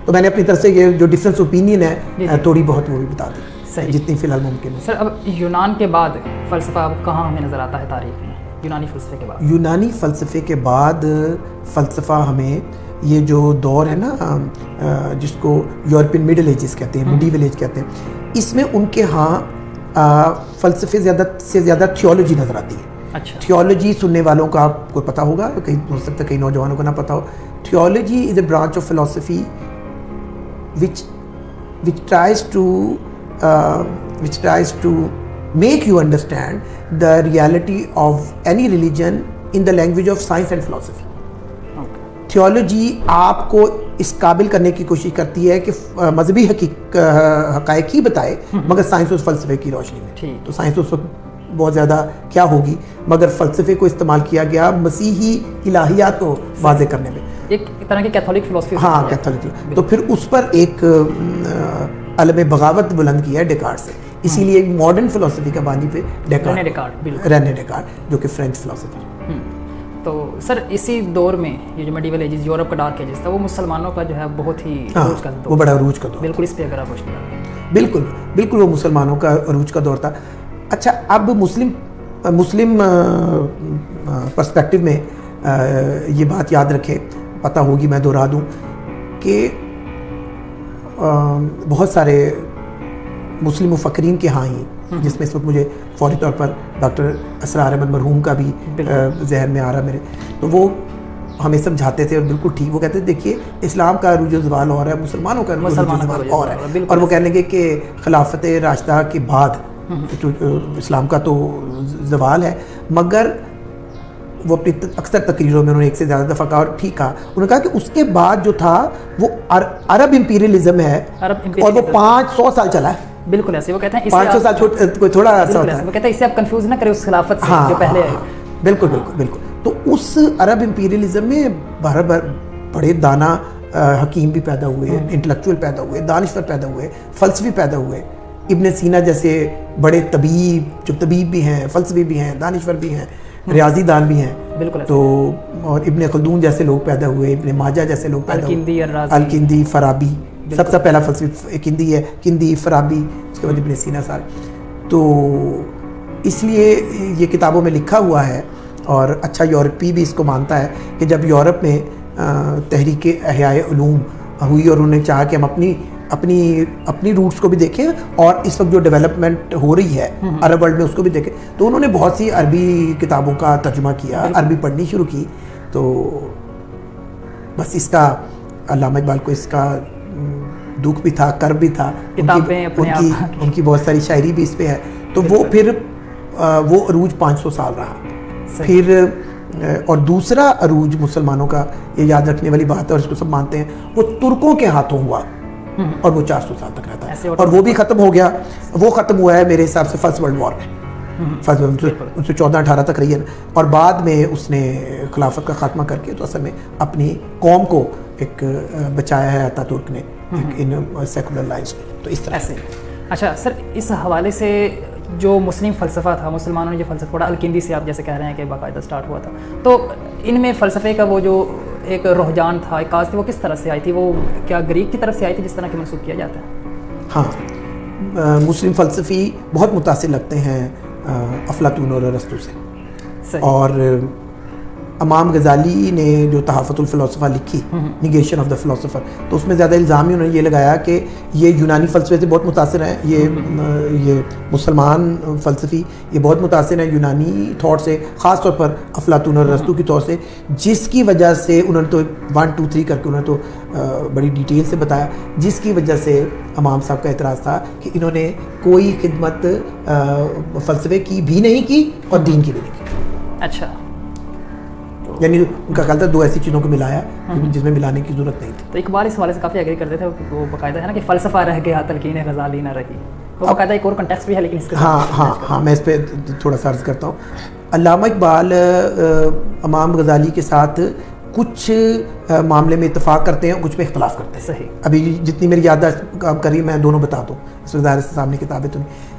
S2: تو میں نے اپنی طرف سے یہ جو ڈفرینس اوپینین ہے تھوڑی بہت وہ بھی بتا دی جتنی فی الحال ممکن ہے.
S1: سر اب یونان کے بعد فلسفہ اب کہاں ہمیں نظر آتا ہے تاریخ میں؟ یونانی فلسفے کے بعد. یونانی
S2: فلسفے کے بعد فلسفہ ہمیں یہ جو دور ہے نا جس کو یورپین مڈل ایجز کہتے ہیں، میڈیول ایج کہتے ہیں، اس میں ان کے ہاں فلسفے زیادہ سے زیادہ تھیولوجی نظر آتی ہے.
S1: اچھا.
S2: تھیولوجی سننے والوں کا آپ کو پتہ ہوگا، کئی ہو سکتا ہے کئی نوجوانوں کو نہ پتہ ہو. Theology is a branch of فلسفی which tries to make you understand the reality of any religion in the language of science and philosophy. Theology آپ کو اس قابل کرنے کی کوشش کرتی ہے کہ مذہبی حقائق ہی بتائے مگر سائنس اور فلسفے کی روشنی میں. تو سائنس اس وقت بہت زیادہ کیا ہوگی مگر فلسفے کو استعمال کیا گیا مسیحی الہیات کو واضح کرنے میں,
S1: ایک طرح کی کیتھولک فلسفی.
S2: ہاں کیتھولک. تو پھر اس پر ایک علم بغاوت بلند کیا ہے ڈیکارٹ سے. اسی لیے ماڈرن فلسفی کا بانی پہ رینے ڈیکارٹ جو کہ فرینچ فلسفر.
S1: تو سر اسی دور میں یہ جو میڈیول ایجز یورپ کا ڈارک ایجز تھا وہ مسلمانوں کا جو ہے بہت ہی عروج کا دور,
S2: وہ بڑا عروج کا دور.
S1: بالکل اس پہ اگر آپ روشنی ڈالیں.
S2: بالکل وہ مسلمانوں کا عروج کا دور تھا. اچھا اب مسلم پرسپیکٹو میں یہ بات یاد رکھے, پتہ ہوگی میں دہرا دوں کہ بہت سارے مسلم مفکرین کے ہاں ہی, جس میں اس وقت مجھے فوری طور پر ڈاکٹر اسرار احمد مرحوم کا بھی ذہن میں آ رہا میرے, تو وہ ہمیں سمجھاتے تھے اور بالکل ٹھیک. وہ کہتے تھے دیکھیے اسلام کا عروج و زوال اور ہے, مسلمانوں کا عروج و زوال اور ہے. اور وہ کہنے لگے کہ خلافت راشدہ کے بعد اسلام کا تو زوال ہے, مگر وہ اپنی اکثر تقریروں میں انہوں نے ایک سے زیادہ دفعہ کہا اور ٹھیک کہا. انہوں نے کہا کہ اس کے بعد جو تھا وہ عرب امپیریلزم ہے اور وہ 500 سال چلا ہے.
S1: بالکل ایسے وہ کہتے ہیں
S2: 500 سال کوئی تھوڑا عرصہ ہوتا ہے.
S1: وہ کہتے ہیں اسے آپ کنفیوز نہ کریں اس خلافت سے جو پہلے ہے.
S2: بالکل. تو اس عرب امپیریلزم میں بڑے دانا حکیم بھی پیدا ہوئے, انٹلیکچوئل پیدا ہوئے, دانشور پیدا ہوئے, فلسفی پیدا ہوئے. ابن سینا جیسے بڑے طبیب, جو طبیب بھی ہیں, فلسفی بھی ہیں, دانشور بھی ہیں, ریاضی دان بھی ہیں.
S1: بالکل.
S2: تو اور ابن خلدون جیسے لوگ پیدا ہوئے, ابن ماجہ جیسے لوگ پیدا ہوئے, الکندی, فارابی. سب سے پہلا فلسفی کندی ہے, کندی, فارابی, اس کے بعد ابن سینا سارے. تو اس لیے یہ کتابوں میں لکھا ہوا ہے. اور اچھا یورپی بھی اس کو مانتا ہے کہ جب یورپ میں تحریک احیاء علوم ہوئی اور انہوں نے چاہا کہ ہم اپنی روٹس کو بھی دیکھیں اور اس وقت جو ڈیولپمنٹ ہو رہی ہے عرب ورلڈ میں اس کو بھی دیکھیں, تو انہوں نے بہت سی عربی کتابوں کا ترجمہ کیا, عربی پڑھنی شروع کی. تو بس اس کا علامہ اقبال کو اس کا دکھ بھی تھا, کرب بھی تھا. ان کی بہت ساری شاعری بھی اس پہ ہے. تو وہ پھر وہ عروج 500 سال رہا. پھر اور دوسرا عروج مسلمانوں کا یہ یاد رکھنے والی بات ہے اور اس کو سب مانتے ہیں, وہ ترکوں کے ہاتھوں ہوا اور وہ 400 سال تک رہتا ہے اور وہ بھی ختم ہو گیا. وہ ختم ہوا ہے میرے حساب سے فرسٹ ورلڈ وار میں, 1914-18 تک رہی ہے. اور بعد میں اس نے خلافت کا خاتمہ کر کے تو اصل میں اپنی قوم کو ایک بچایا ہے اتا ترک نے ان سیکولر لائنز میں. تو اس طرح سے.
S1: اچھا سر اس حوالے سے جو مسلم فلسفہ تھا, مسلمانوں نے جو فلسفہ پڑھا الکندی سے آپ جیسے کہہ رہے ہیں کہ باقاعدہ سٹارٹ ہوا تھا, تو ان میں فلسفے کا وہ جو ایک رجحان تھا, ایک کاز تھی, وہ کس طرح سے آئی تھی؟ وہ کیا گریک کی طرف سے آئی تھی جس طرح کہ منسوخ کیا جاتا ہے؟
S2: ہاں, مسلم فلسفی بہت متاثر لگتے ہیں افلاطون اور ارسطو سے. اور امام غزالی نے جو تحفۃ الفلاسفہ لکھی, نیگیشن آف دا فلاسفر, تو اس میں زیادہ الزام ہی انہوں نے یہ لگایا کہ یہ یونانی فلسفے سے بہت متاثر ہیں, یہ مسلمان فلسفی یہ بہت متاثر ہیں یونانی تھاٹ سے, خاص طور پر افلاطون اور ارسطو کی طور سے, جس کی وجہ سے انہوں نے تو 1 2 3 کر کے انہوں نے تو بڑی ڈیٹیل سے بتایا, جس کی وجہ سے امام صاحب کا اعتراض تھا کہ انہوں نے کوئی خدمت فلسفے کی بھی نہیں کی اور دین کی بھی نہیں کی.
S1: اچھا,
S2: یعنی ان کا خیال تھا 2 ایسی چیزوں کو ملایا جس میں ملانے کی ضرورت نہیں تھی.
S1: تو اقبال اس حوالے سے کافی ایگری کرتے تھے, وہ باقاعدہ ہے نا کہ فلسفہ رہ گیا تلقین غزالی نہ رہی, وہ باقاعدہ ایک اور کنٹیکسٹ بھی ہے لیکن اس کے
S2: ہاں میں اس پہ تھوڑا سا عرض کرتا ہوں. علامہ اقبال امام غزالی کے ساتھ کچھ معاملے میں اتفاق کرتے ہیں اور کچھ میں اختلاف کرتے ہیں.
S1: صحیح.
S2: ابھی جتنی میری یادداشت کام کری میں دونوں بتا دوں, اس میں ظاہر سے سامنے کتابیں تو نہیں.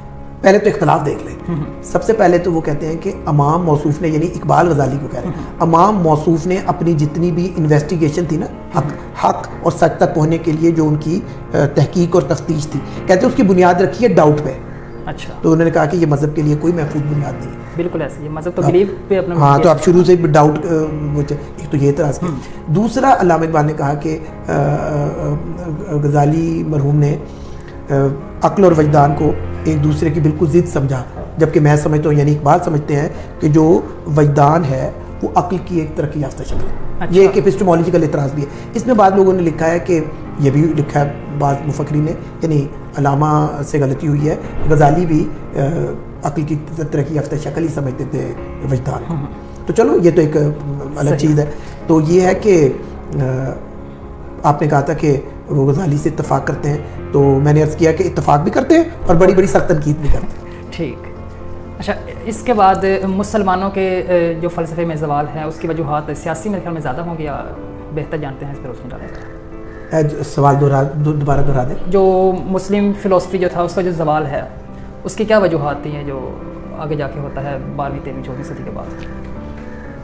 S2: پہلے تو اختلاف دیکھ لیں. سب سے پہلے تو وہ کہتے ہیں کہ امام موصوف نے, یعنی اقبال غزالی کو کہہ رہے ہیں, امام موصوف نے اپنی جتنی بھی انویسٹیگیشن تھی نا حق اور سچ تک پہنچنے کے لیے جو ان کی تحقیق اور تفتیش تھی, کہتے ہیں اس کی بنیاد رکھی ہے ڈاؤٹ پہ.
S1: اچھا.
S2: تو انہوں نے کہا کہ یہ مذہب کے لیے کوئی محفوظ بنیاد نہیں ہے.
S1: بالکل ایسے, یہ مذہب تو بلیف پہ اپنا.
S2: ہاں, تو آپ شروع سے ڈاؤٹ, ایک تو یہ اعتراض کیا. دوسرا علامہ اقبال نے کہا کہ غزالی مرحوم نے عقل اور وجدان کو ایک دوسرے کی بالکل ضد سمجھا, جبکہ میں سمجھتا ہوں, یعنی اقبال سمجھتے ہیں کہ جو وجدان ہے وہ عقل کی ایک ترقی یافتہ شکل ہے. یہ ایک ایپسٹمولوجیکل اعتراض بھی ہے. اس میں بعض لوگوں نے لکھا ہے کہ یہ بھی لکھا ہے بعض مفکرین نے, یعنی علامہ سے غلطی ہوئی ہے, غزالی بھی عقل کی ترقی یافتہ شکل ہی سمجھتے تھے وجدان. تو چلو یہ تو ایک الگ چیز ہے. تو یہ ہے کہ آپ نے کہا تھا کہ وہ غزالی سے اتفاق کرتے ہیں، تو میں نے عرض کیا کہ اتفاق بھی کرتے ہیں اور بڑی بڑی سخت تنقید بھی کرتے ہیں.
S1: ٹھیک. اچھا، اس کے بعد مسلمانوں کے جو فلسفے میں زوال ہے اس کی وجوہات سیاسی میرے خیال میں زیادہ ہوں گی، یا بہتر جانتے ہیں اس پہ روشنی ڈالیں؟
S2: سوال دوبارہ دہرا دیں.
S1: جو مسلم فلسفی جو تھا اس کا جو زوال ہے اس کی کیا وجوہات تھی ہیں جو آگے جا کے ہوتا ہے 12ویں 13ویں 14ویں صدی کے بعد؟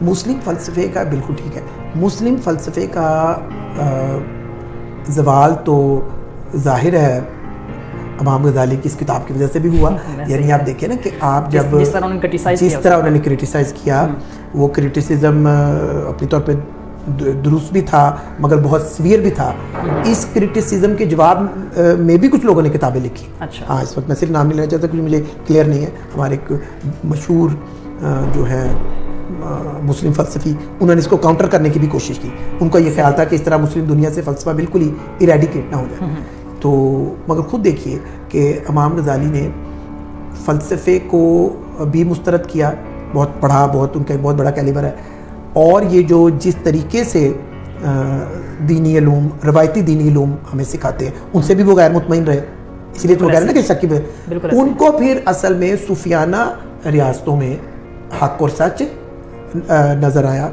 S2: مسلم فلسفے کا بالکل ٹھیک ہے، مسلم فلسفے کا زوال تو ظاہر ہے امام غزالی کی اس کتاب کی وجہ سے بھی ہوا. یعنی آپ دیکھیں نا کہ آپ جب جس طرح انہوں نے کرٹیسائز کیا، وہ کرٹیسزم اپنی طور پہ درست بھی تھا مگر بہت سویر بھی تھا. اس کرٹیسزم کے جواب میں بھی کچھ لوگوں نے کتابیں لکھی. ہاں، اس وقت میں صرف نام نہیں لینا چاہتا کیونکہ مجھے کلیئر نہیں ہے. ہمارے ایک مشہور جو ہے مسلم فلسفی، انہوں نے اس کو کاؤنٹر کرنے کی بھی کوشش کی. ان کا یہ خیال تھا کہ اس طرح مسلم دنیا سے فلسفہ بالکل ہی ایریڈیکیٹ نہ ہو جائے. تو مگر خود دیکھیے کہ امام غزالی نے فلسفے کو بھی مسترد کیا، بہت پڑھا، بہت ان کا ایک بہت بڑا کیلیبر ہے. اور یہ جو جس طریقے سے دینی علوم، روایتی دینی علوم ہمیں سکھاتے ہیں، ان سے بھی وہ غیر مطمئن رہے. اس لیے تو وہ کہہ رہے ہیں نا کہ شکی ان کو پھر اصل میں صوفیانہ ریاستوں میں حق اور سچ نظر آیا.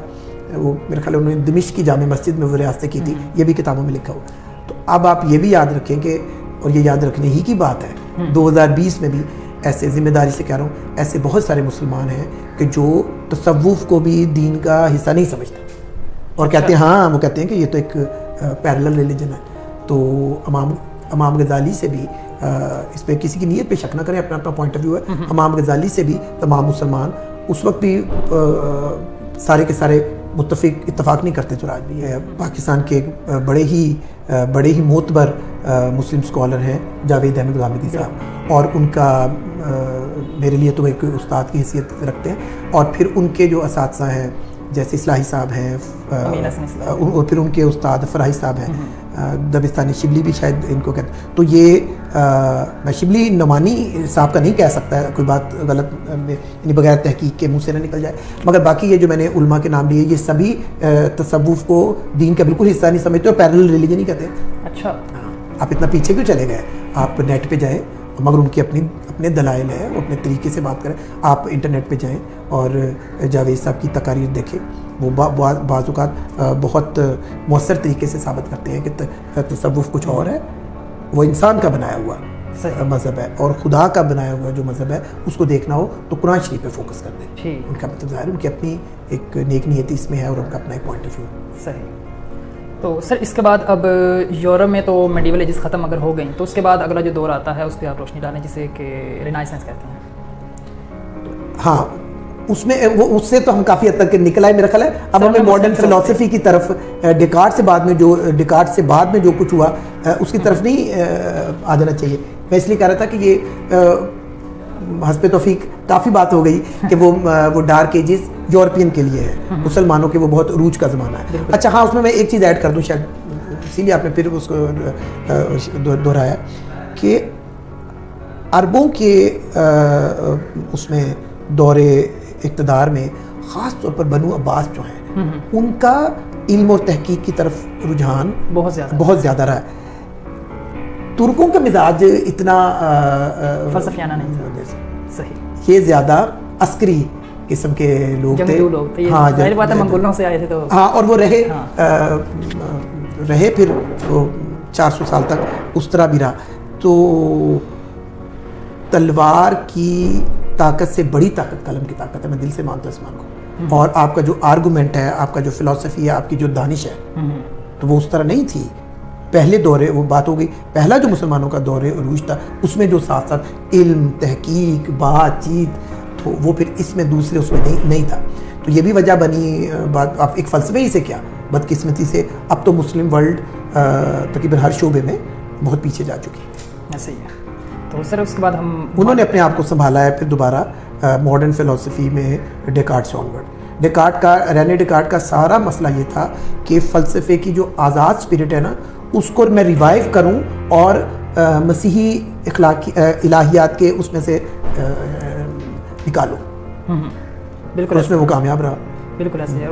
S2: وہ میرے خیال انہوں نے دمشق کی جامع مسجد میں وہ ریاستیں کی تھی، یہ بھی کتابوں میں لکھا ہوا. تو اب آپ یہ بھی یاد رکھیں کہ، اور یہ یاد رکھنے ہی کی بات ہے، 2020 میں بھی ایسے، ذمہ داری سے کہہ رہا ہوں، ایسے بہت سارے مسلمان ہیں کہ جو تصوف کو بھی دین کا حصہ نہیں سمجھتے اور کہتے ہیں، ہاں وہ کہتے ہیں کہ یہ تو ایک پیرلل ریلیجن ہے. تو امام غزالی سے بھی اس پہ کسی کی نیت پہ شک نہ کریں، اپنا اپنا پوائنٹ آف ویو ہے. امام غزالی سے بھی تمام مسلمان اس وقت بھی سارے کے سارے اتفاق نہیں کرتے. تو آج بھی پاکستان کے بڑے ہی معتبر مسلم اسکالر ہیں جاوید احمد غامدی صاحب، اور ان کا میرے لیے تو ایک استاد کی حیثیت رکھتے ہیں. اور پھر ان کے جو اساتذہ ہیں جیسے اصلاحی صاحب ہیں، اور پھر ان کے استاد فراحی صاحب ہیں، دبستانی شبلی بھی شاید ان کو کہتے ہیں. تو یہ میں شبلی نعمانی صاحب کا نہیں کہہ سکتا ہے، کوئی بات غلط یعنی بغیر تحقیق کے منہ سے نہ نکل جائے. مگر باقی یہ جو میں نے علماء کے نام لیے، یہ سبھی تصوف کو دین کا بالکل حصہ نہیں سمجھتے اور پیرلل ریلیجن ہی کہتے ہیں.
S1: اچھا،
S2: آپ اتنا پیچھے کیوں چلے گئے؟ آپ نیٹ پہ جائیں، مگر ان کے اپنے دلائل ہیں، وہ اپنے طریقے سے بات کریں. آپ انٹرنیٹ پہ جائیں اور جاوید صاحب کی تقاریر دیکھیں، وہ بعض اوقات بہت مؤثر طریقے سے ثابت کرتے ہیں کہ تصوف کچھ اور ہے، وہ انسان کا بنایا ہوا مذہب ہے، اور خدا کا بنایا ہوا جو مذہب ہے اس کو دیکھنا ہو تو قرآن شریف پہ فوکس کر دیں. ان کا مطلب ظاہر ان کی اپنی ایک نیک نیتی اس میں ہے اور ان کا اپنا ایک پوائنٹ آف ویو ہے.
S1: صحیح. تو سر اس کے بعد اب یورپ میں تو میڈیول ایجز ختم اگر ہو گئیں تو اس کے بعد اگلا جو دور آتا ہے اس پہ آپ روشنی ڈالیں، جسے کہ رینائسنس کہتے ہیں.
S2: ہاں، اس میں اس سے تو ہم کافی حد تک نکل آئے میرا خیال ہے. اب ہمیں ماڈرن فلسفی کی طرف، ڈیکارٹ سے بعد میں جو کچھ ہوا اس کی طرف نہیں آ جانا چاہیے. میں اس لیے کہہ رہا تھا کہ یہ حسب توفیق کافی بات ہو گئی کہ وہ ڈارک ایجز یورپین کے لیے ہے، مسلمانوں کے وہ بہت عروج کا زمانہ ہے. اچھا ہاں، اس میں ایک چیز ایڈ کر دوں، شاید اسی لیے آپ نے پھر اس کو دہرایا کہ عربوں کے اس میں دور اقتدار میں خاص طور پر بنو عباس جو ہیں، ان کا علم و تحقیق کی طرف رجحان بہت زیادہ رہا ہے. ترکوں کا مزاج اتنا
S1: فلسفیانہ نہیں تھا. صحیح.
S2: یہ زیادہ عسکری قسم کے لوگ تھے.
S1: ہاں، منگولوں سے آئے تھے تو
S2: ہاں، اور وہ رہے پھر 400 سال تک اس طرح بھی رہا. تو تلوار کی طاقت سے بڑی طاقت قلم کی طاقت ہے، میں دل سے مانتا ہوں اس مان کو. اور آپ کا جو آرگومنٹ ہے، آپ کا جو فلسفی ہے، آپ کی جو دانش ہے، تو وہ اس طرح نہیں تھی. پہلے دورے وہ بات ہو گئی، پہلا جو مسلمانوں کا دور عروج تھا اس میں جو ساتھ ساتھ علم، تحقیق، بات چیت، تو وہ پھر اس میں دوسرے اس میں نہیں تھا. تو یہ بھی وجہ بنی بات. آپ ایک فلسفے ہی سے کیا، بدقسمتی سے اب تو مسلم ورلڈ تقریباً ہر شعبے میں بہت پیچھے جا چکی ہے.
S1: ایسے ہی ہے. تو سر اس کے بعد
S2: انہوں نے اپنے آپ کو سنبھالا ہے پھر دوبارہ ماڈرن فلسفی میں ڈیکارٹ سے آنورڈ. رینے ڈیکارٹ کا سارا مسئلہ یہ تھا کہ فلسفے کی جو آزاد اسپرٹ ہے نا، اس کو میں ریوائیو کروں اور مسیحی اخلاقی الہیات کے اس میں سے نکالوں.
S1: بالکل
S2: اس میں وہ کامیاب رہا.
S1: بالکل ایسے ہے،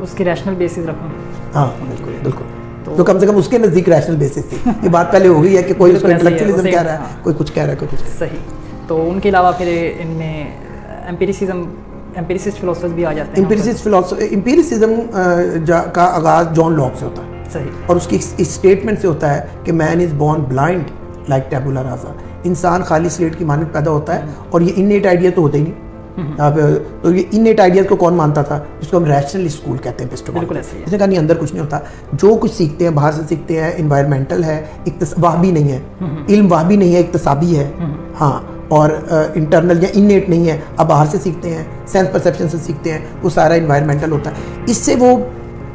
S1: اس کی ریشنل بیسس رکھوں.
S2: ہاں بالکل بالکل. تو کم سے کم اس کے نزدیک ریشنل بیسس تھی. یہ بات پہلے ہو گئی ہے کہ کوئی اس کو انٹلیکچوئلزم کہہ رہا ہے, کوئی کچھ کہہ رہا ہے, کوئی کچھ.
S1: صحیح. تو ان کے علاوہ پھر ان میں ایمپیریسسٹ فلاسفرز بھی آ جاتے ہیں.
S2: امپیریسزم کا آغاز جان لاک سے ہوتا ہے.
S1: صحیح.
S2: اور اس کی اسٹیٹمنٹ سے ہوتا ہے کہ man is born blind like tabula rasa. انسان خالی سلیٹ کی مانند پیدا ہوتا ہے, اور یہ انیٹ آئیڈیا تو ہوتا ہی نہیں. تو یہ انیٹ آئیڈیاز کو کون مانتا تھا؟ جس کو ہم ریشنل اسکول کہتے ہیں.
S1: بالکل ایسے ہی.
S2: اس نے کہا نہیں, اندر کچھ نہیں ہوتا, جو کچھ سیکھتے ہیں باہر سے سیکھتے ہیں, انوائرمنٹل ہے, وہابی نہیں ہے. علم وہابی نہیں ہے, اکتسابی ہے. ہاں, اور انٹرنل یا انیٹ نہیں ہے, اب باہر سے سیکھتے ہیں, سینس پرسیپشن سے سیکھتے ہیں, وہ سارا انوائرمنٹل ہوتا ہے. اس سے وہ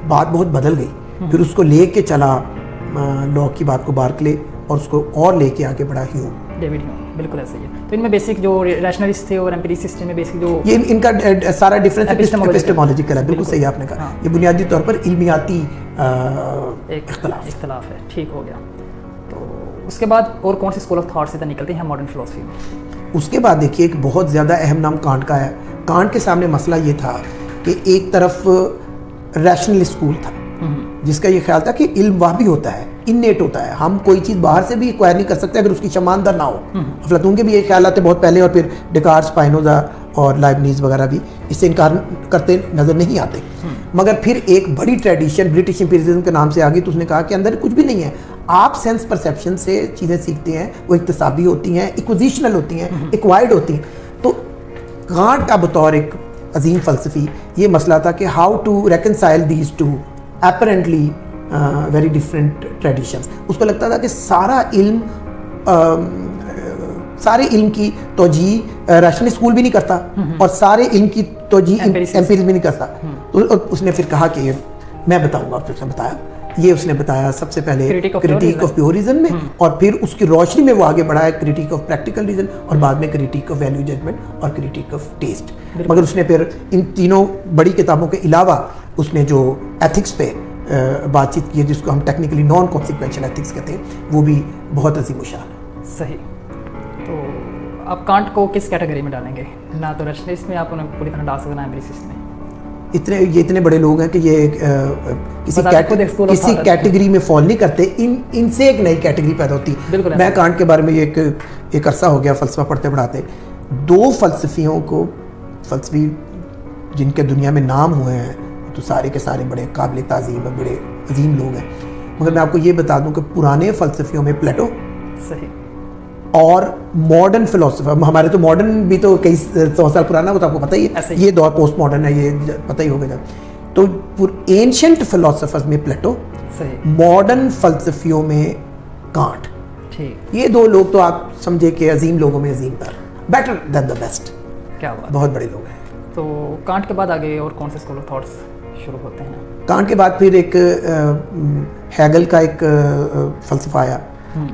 S2: بات بہت بدل گئی. پھر اس کو لے کے چلا لاک کی بات کو بارکلے, اور اس کو اور لے کے آگے بڑھا
S1: ڈیوڈ ہیوم. بالکل ایسے ہی ہے. تو ان میں بیسک جو ریشنلسٹ تھے اور ایمپیریسسٹ میں بیسک جو
S2: یہ ان کا سارا ڈفرینس ایپسٹیمولوجیکل ہے. بالکل صحیح آپ نے کہا. یہ بنیادی طور پر علمیاتی
S1: اختلاف ہے. ٹھیک ہو گیا. تو اس کے بعد اور کون سی اسکول آف تھاٹ سے نکلتے ہیں ماڈرن فلاسفی میں؟
S2: اس کے بعد دیکھیے ایک بہت زیادہ اہم نام کانٹ کا ہے. کانٹ کے سامنے مسئلہ یہ تھا کہ ایک طرف ریشنل اسکول تھا جس کا یہ خیال تھا کہ علم وہابی ہوتا ہے, انیٹ ہوتا ہے, ہم کوئی چیز باہر سے بھی ایکوائر نہیں کر سکتے اگر اس کی شماندہ نہ ہو. افلاطون کے بھی یہ خیالات بہت پہلے, اور پھر ڈیکارٹ, اسپائنوزا اور لائبنیز وغیرہ بھی اس سے انکار کرتے نظر نہیں آتے. مگر پھر ایک بڑی ٹریڈیشن برٹش امپیریزم کے نام سے آ گئی, تو اس نے کہا کہ اندر کچھ بھی نہیں ہے, آپ سینس پرسیپشن سے چیزیں سیکھتے ہیں, وہ اکتسابی ہوتی ہیں, ایکوزیشنل ہوتی ہیں, ایکوائرڈ ہوتی ہیں. تو کانٹ کا بطور ایک عظیم فلسفی یہ مسئلہ تھا کہ how to reconcile these two apparently very different traditions. اس کو لگتا تھا کہ سارے علم کی توجیہ ریشنل اسکول بھی نہیں کرتا, اور سارے علم کی توجیہ ایمپیریزم بھی نہیں کرتا. تو اس نے پھر کہا کہ میں بتاؤں گا. اس نے بتایا, یہ اس نے بتایا سب سے پہلے کریٹیک آف پیور ریزن میں, اور پھر اس کی روشنی میں وہ آگے بڑھا ہے کریٹیک آف پریکٹیکل ریزن, اور بعد میں کریٹیک آف ویلیو ججمنٹ اور کریٹیک آف ٹیسٹ. مگر اس نے پھر ان تینوں بڑی کتابوں کے علاوہ اس نے جو ایتھکس پہ بات چیت کی ہے, جس کو ہم ٹیکنیکلی نان کانسیکوینشل ایتھکس کہتے ہیں, وہ بھی بہت عظیم الشان ہے.
S1: صحیح. تو آپ کانٹ کو کس کیٹیگری میں ڈالیں گے؟ نہ تو ریشنلسٹ میں آپ انہیں پوری طرح ڈال سکتے ہیں, ایمپیریسسٹ میں.
S2: یہ اتنے بڑے لوگ ہیں کہ یہ کسی کیٹیگری میں فال نہیں کرتے, ان سے ایک نئی کیٹیگری پیدا ہوتی. میں کانٹ کے بارے میں ایک عرصہ ہو گیا فلسفہ پڑھتے پڑھاتے, دو فلسفیوں کو, فلسفی جن کے دنیا میں نام ہوئے ہیں تو سارے کے سارے بڑے قابل تعظیم اور بڑے عظیم لوگ ہیں. مگر میں آپ کو یہ بتا دوں کہ پرانے فلسفیوں میں پلیٹو, صحیح, اور ماڈرن فلسفہ, ہمارے تو ماڈرن بھی تو کئی 100 سال پرانا ہوتا, آپ کو پتہ ہی ہے, یہ دور پوسٹ ماڈرن ہے, یہ پتہ ہی ہوگا. تو اینشنٹ فلسفرز میں پلیٹو, ماڈرن فلسفیوں میں کانٹ. یہ دو لوگ تو آپ سمجھے کہ عظیم لوگوں میں عظیم تر, بیٹر دین دا بیسٹ. کیا بات, بہت بڑے لوگ ہیں.
S1: تو کانٹ کے بعد آگے اور کون سے اسکول آف تھاٹس شروع ہوتے ہیں؟
S2: کانٹ کے بعد پھر ایک ہیگل کا ایک فلسفہ آیا,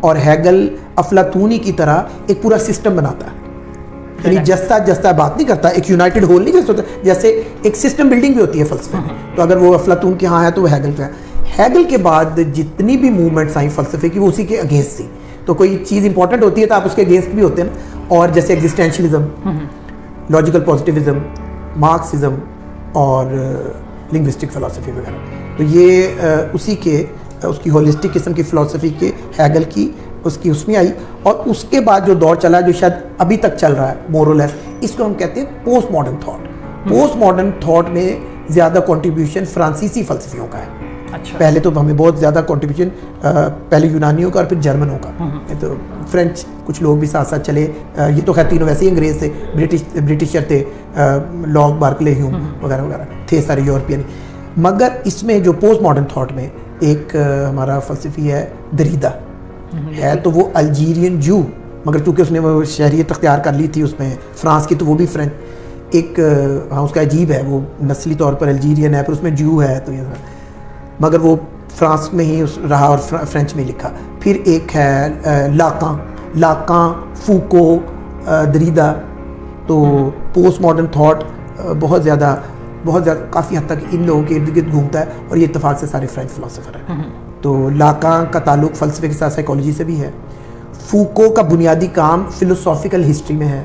S2: اور ہیگل افلاطونی کی طرح ایک پورا سسٹم بناتا ہے, یعنی جستا بات نہیں کرتا, ایک یونائٹڈ ہول نہیں جیسے ہوتا, جیسے ایک سسٹم بلڈنگ بھی ہوتی ہے فلسفے میں. تو اگر وہ افلاطون کے ہاں ہے تو وہ ہیگل کا ہے. ہیگل کے بعد جتنی بھی موومنٹس آئیں فلسفے کی, وہ اسی کے اگینسٹ تھی. تو کوئی چیز امپورٹنٹ ہوتی ہے تو آپ اس کے اگینسٹ بھی ہوتے ہیں نا, اور جیسے ایگزسٹینشلزم, لاجیکل پازیٹیوزم, مارکسزم اور لنگوسٹک فلسفی وغیرہ. تو یہ اسی کے اس کی ہولسٹک قسم کی فلسفی کے ہیگل کی اس میں آئی. اور اس کے بعد جو دور چلا, جو شاید ابھی تک چل رہا ہے مور اور لیس, اس کو ہم کہتے ہیں post modern thought. Post modern thought میں زیادہ کنٹریبیوشن فرانسیسی فلسفیوں کا ہے. اچھا. پہلے تو ہمیں بہت زیادہ کنٹریبیوشن پہلے یونانیوں کا اور پھر جرمنوں کا. تو فرینچ کچھ لوگ بھی ساتھ ساتھ چلے, یہ تو خیر تینوں ویسے ہی انگریز تھے, برٹشر تھے, لاک, بارکلے, ہیوم وغیرہ وغیرہ تھے سارے یورپین. مگر اس میں جو پوسٹ ماڈرن تھاٹ میں ایک ہمارا فلسفی ہے دریدا, ہے تو وہ الجیرین جو, مگر چونکہ اس نے وہ شہریت اختیار کر لی تھی اس میں فرانس کی, تو وہ بھی فرینچ ایک, ہاں اس کا عجیب ہے, وہ نسلی طور پر الجیرین ہے, پھر اس میں جو ہے, تو یہ مگر وہ فرانس میں ہی رہا اور فرینچ میں لکھا. پھر ایک ہے لاکان, فوکو, دریدا. تو پوسٹ ماڈرن تھاٹ بہت زیادہ کافی حد تک ان لوگوں کے ارد گرد گھومتا ہے, اور یہ اتفاق سے سارے فرینچ فلسفر ہیں. تو لاکان کا تعلق فلسفے کے ساتھ سائیکالوجی سے بھی ہے. فوکو کا بنیادی کام فلوسافیکل ہسٹری میں ہے,